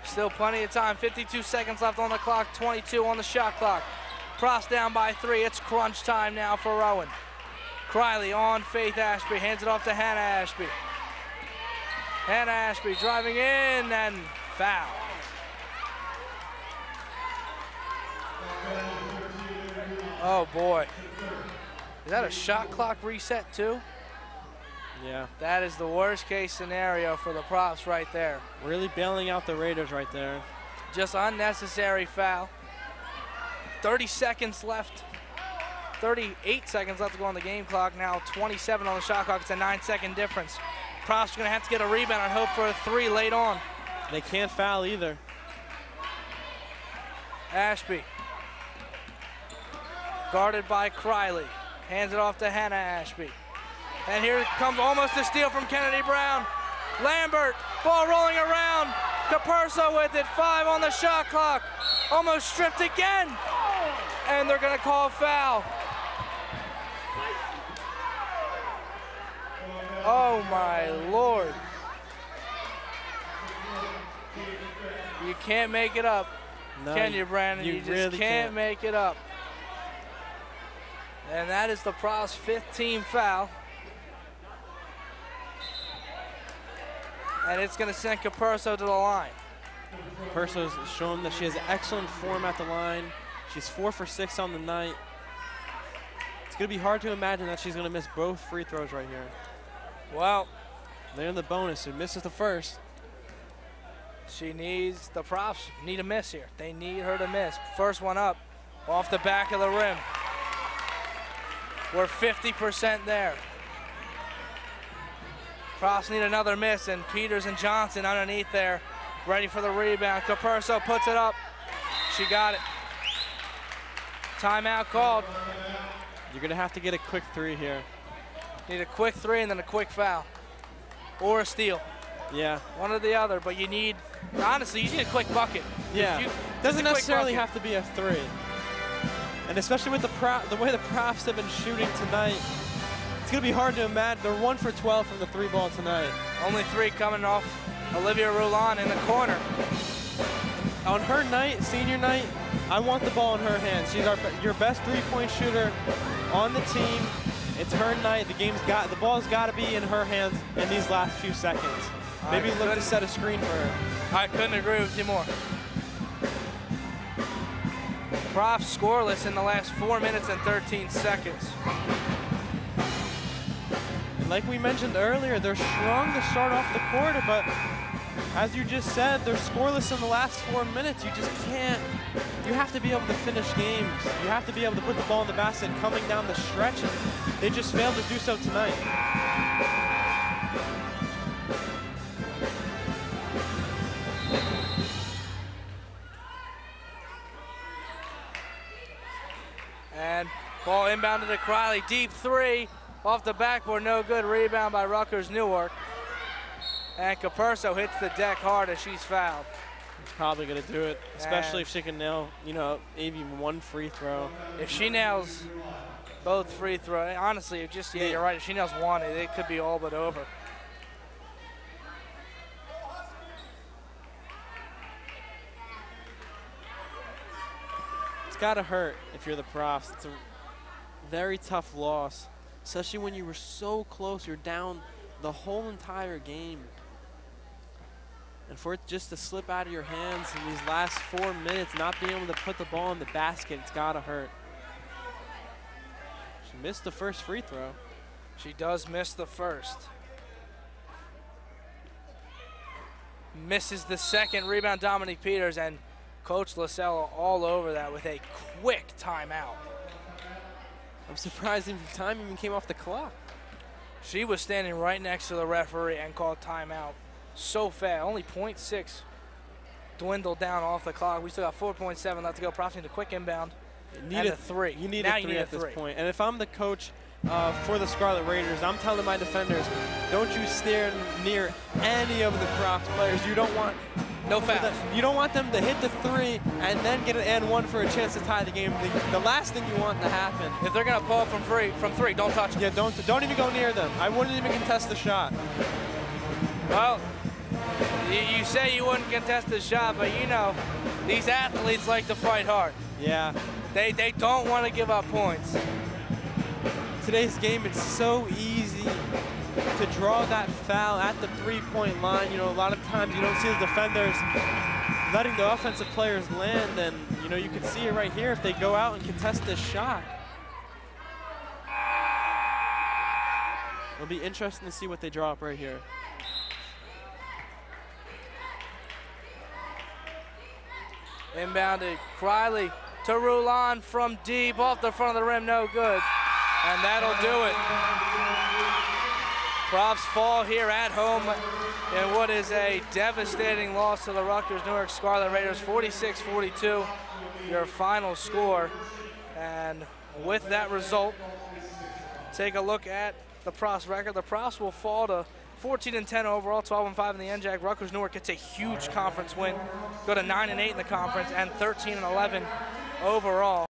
[SPEAKER 36] Still plenty of time, 52 seconds left on the clock, 22 on the shot clock. Profs down by 3, it's crunch time now for Rowan. Criley on Faith Ashby, hands it off to Hannah Ashby. Hannah Ashby driving in and foul. Oh boy. Is that a shot clock reset too?
[SPEAKER 2] Yeah.
[SPEAKER 36] That is the worst case scenario for the Profs right there.
[SPEAKER 2] Really bailing out the Raiders right there.
[SPEAKER 36] Just unnecessary foul. 30 seconds left. 38 seconds left to go on the game clock. Now 27 on the shot clock. It's a 9-second difference. Profs are going to have to get a rebound and hope for a 3 late on.
[SPEAKER 2] They can't foul either.
[SPEAKER 36] Ashby. Guarded by Criley. Hands it off to Hannah Ashby. And here comes almost a steal from Kennedy Brown. Lambert, ball rolling around. Capurso with it, 5 on the shot clock. Almost stripped again. And they're gonna call a foul. Oh my Lord. You can't make it up,
[SPEAKER 2] no,
[SPEAKER 36] can you, Brandon? You just
[SPEAKER 2] really
[SPEAKER 36] can't make it up. And that is the Profs' 5th team foul. And it's going to send Capurso to the line.
[SPEAKER 2] Capurso's shown that she has excellent form at the line. She's 4 for 6 on the night. It's going to be hard to imagine that she's going to miss both free throws right here.
[SPEAKER 36] Well,
[SPEAKER 2] they're in the bonus. She misses the first.
[SPEAKER 36] She needs, the Profs need a miss here. They need her to miss. First one up, off the back of the rim. We're 50% there. Profs need another miss, and Peters and Johnson underneath there, ready for the rebound. Capurso puts it up. She got it. Timeout called.
[SPEAKER 2] You're going to have to get a quick 3 here.
[SPEAKER 36] Need a quick 3 and then a quick foul. Or a steal.
[SPEAKER 2] Yeah.
[SPEAKER 36] One or the other, but you need, honestly, you need a quick bucket.
[SPEAKER 2] Yeah. Doesn't necessarily have to be a 3. And especially with the way the Profs have been shooting tonight, it's going to be hard to imagine. They're 1 for 12 from the 3 ball tonight.
[SPEAKER 36] Only 3 coming off Olivia Roulon in the corner.
[SPEAKER 2] On her night, senior night, I want the ball in her hands. She's your best 3-point shooter on the team. It's her night. The ball's got to be in her hands in these last few seconds. Maybe look to set a screen for her.
[SPEAKER 36] I couldn't agree with you more. Profs scoreless in the last 4 minutes and 13 seconds.
[SPEAKER 2] And like we mentioned earlier, they're strong to start off the quarter, but as you just said, they're scoreless in the last 4 minutes. You just can't. You have to be able to finish games. You have to be able to put the ball in the basket coming down the stretch, and they just failed to do so tonight.
[SPEAKER 36] And ball inbounded to Criley, deep 3, off the backboard, no good. Rebound by Rutgers-Newark. And Capurso hits the deck hard as she's fouled.
[SPEAKER 2] She's probably going to do it, especially if she can nail, maybe 1 free throw.
[SPEAKER 36] If she nails both free throws, honestly, you're right. If she nails 1, it could be all but over.
[SPEAKER 2] It's got to hurt if you're the Profs. It's a very tough loss, especially when you were so close. You're down the whole entire game. And for it just to slip out of your hands in these last 4 minutes, not being able to put the ball in the basket, it's got to hurt. She missed the first free throw.
[SPEAKER 36] She does miss the first. Misses the second. Rebound, Dominique Peters, and Coach Lasella all over that with a quick timeout.
[SPEAKER 2] I'm surprised the time even came off the clock.
[SPEAKER 36] She was standing right next to the referee and called timeout so fast. Only 0.6 dwindled down off the clock. We still got 4.7 left to go. Props need a quick inbound.
[SPEAKER 2] Need
[SPEAKER 36] a three.
[SPEAKER 2] You need
[SPEAKER 36] now
[SPEAKER 2] a three at this
[SPEAKER 36] three.
[SPEAKER 2] point. And if I'm the coach for the Scarlet Raiders, I'm telling my defenders, don't you stare near any of the props players. You don't want
[SPEAKER 36] no fouls.
[SPEAKER 2] You don't want them to hit the three and then get an and one for a chance to tie the game. The last thing you want to happen.
[SPEAKER 36] If they're gonna pull up from three, don't touch them.
[SPEAKER 2] Yeah, don't even go near them. I wouldn't even contest the shot.
[SPEAKER 36] Well, you say you wouldn't contest the shot, but you know, these athletes like to fight hard.
[SPEAKER 2] Yeah.
[SPEAKER 36] They don't want to give up points.
[SPEAKER 2] Today's game, it's so easy to draw that foul at the three-point line. You know, a lot of times you don't see the defenders letting the offensive players land, and you know, you can see it right here if they go out and contest this shot. It'll be interesting to see what they draw up right here.
[SPEAKER 36] Inbounded, Criley to Rowan from deep, off the front of the rim, no good. And that'll do it. Profs fall here at home in what is a devastating loss to the Rutgers-Newark Scarlet Raiders, 46-42, your final score. And with that result, take a look at the Profs record. The Profs will fall to 14-10 overall, 12-5 in the NJAC. Rutgers-Newark gets a huge conference win, go to 9-8 in the conference, and 13-11 overall.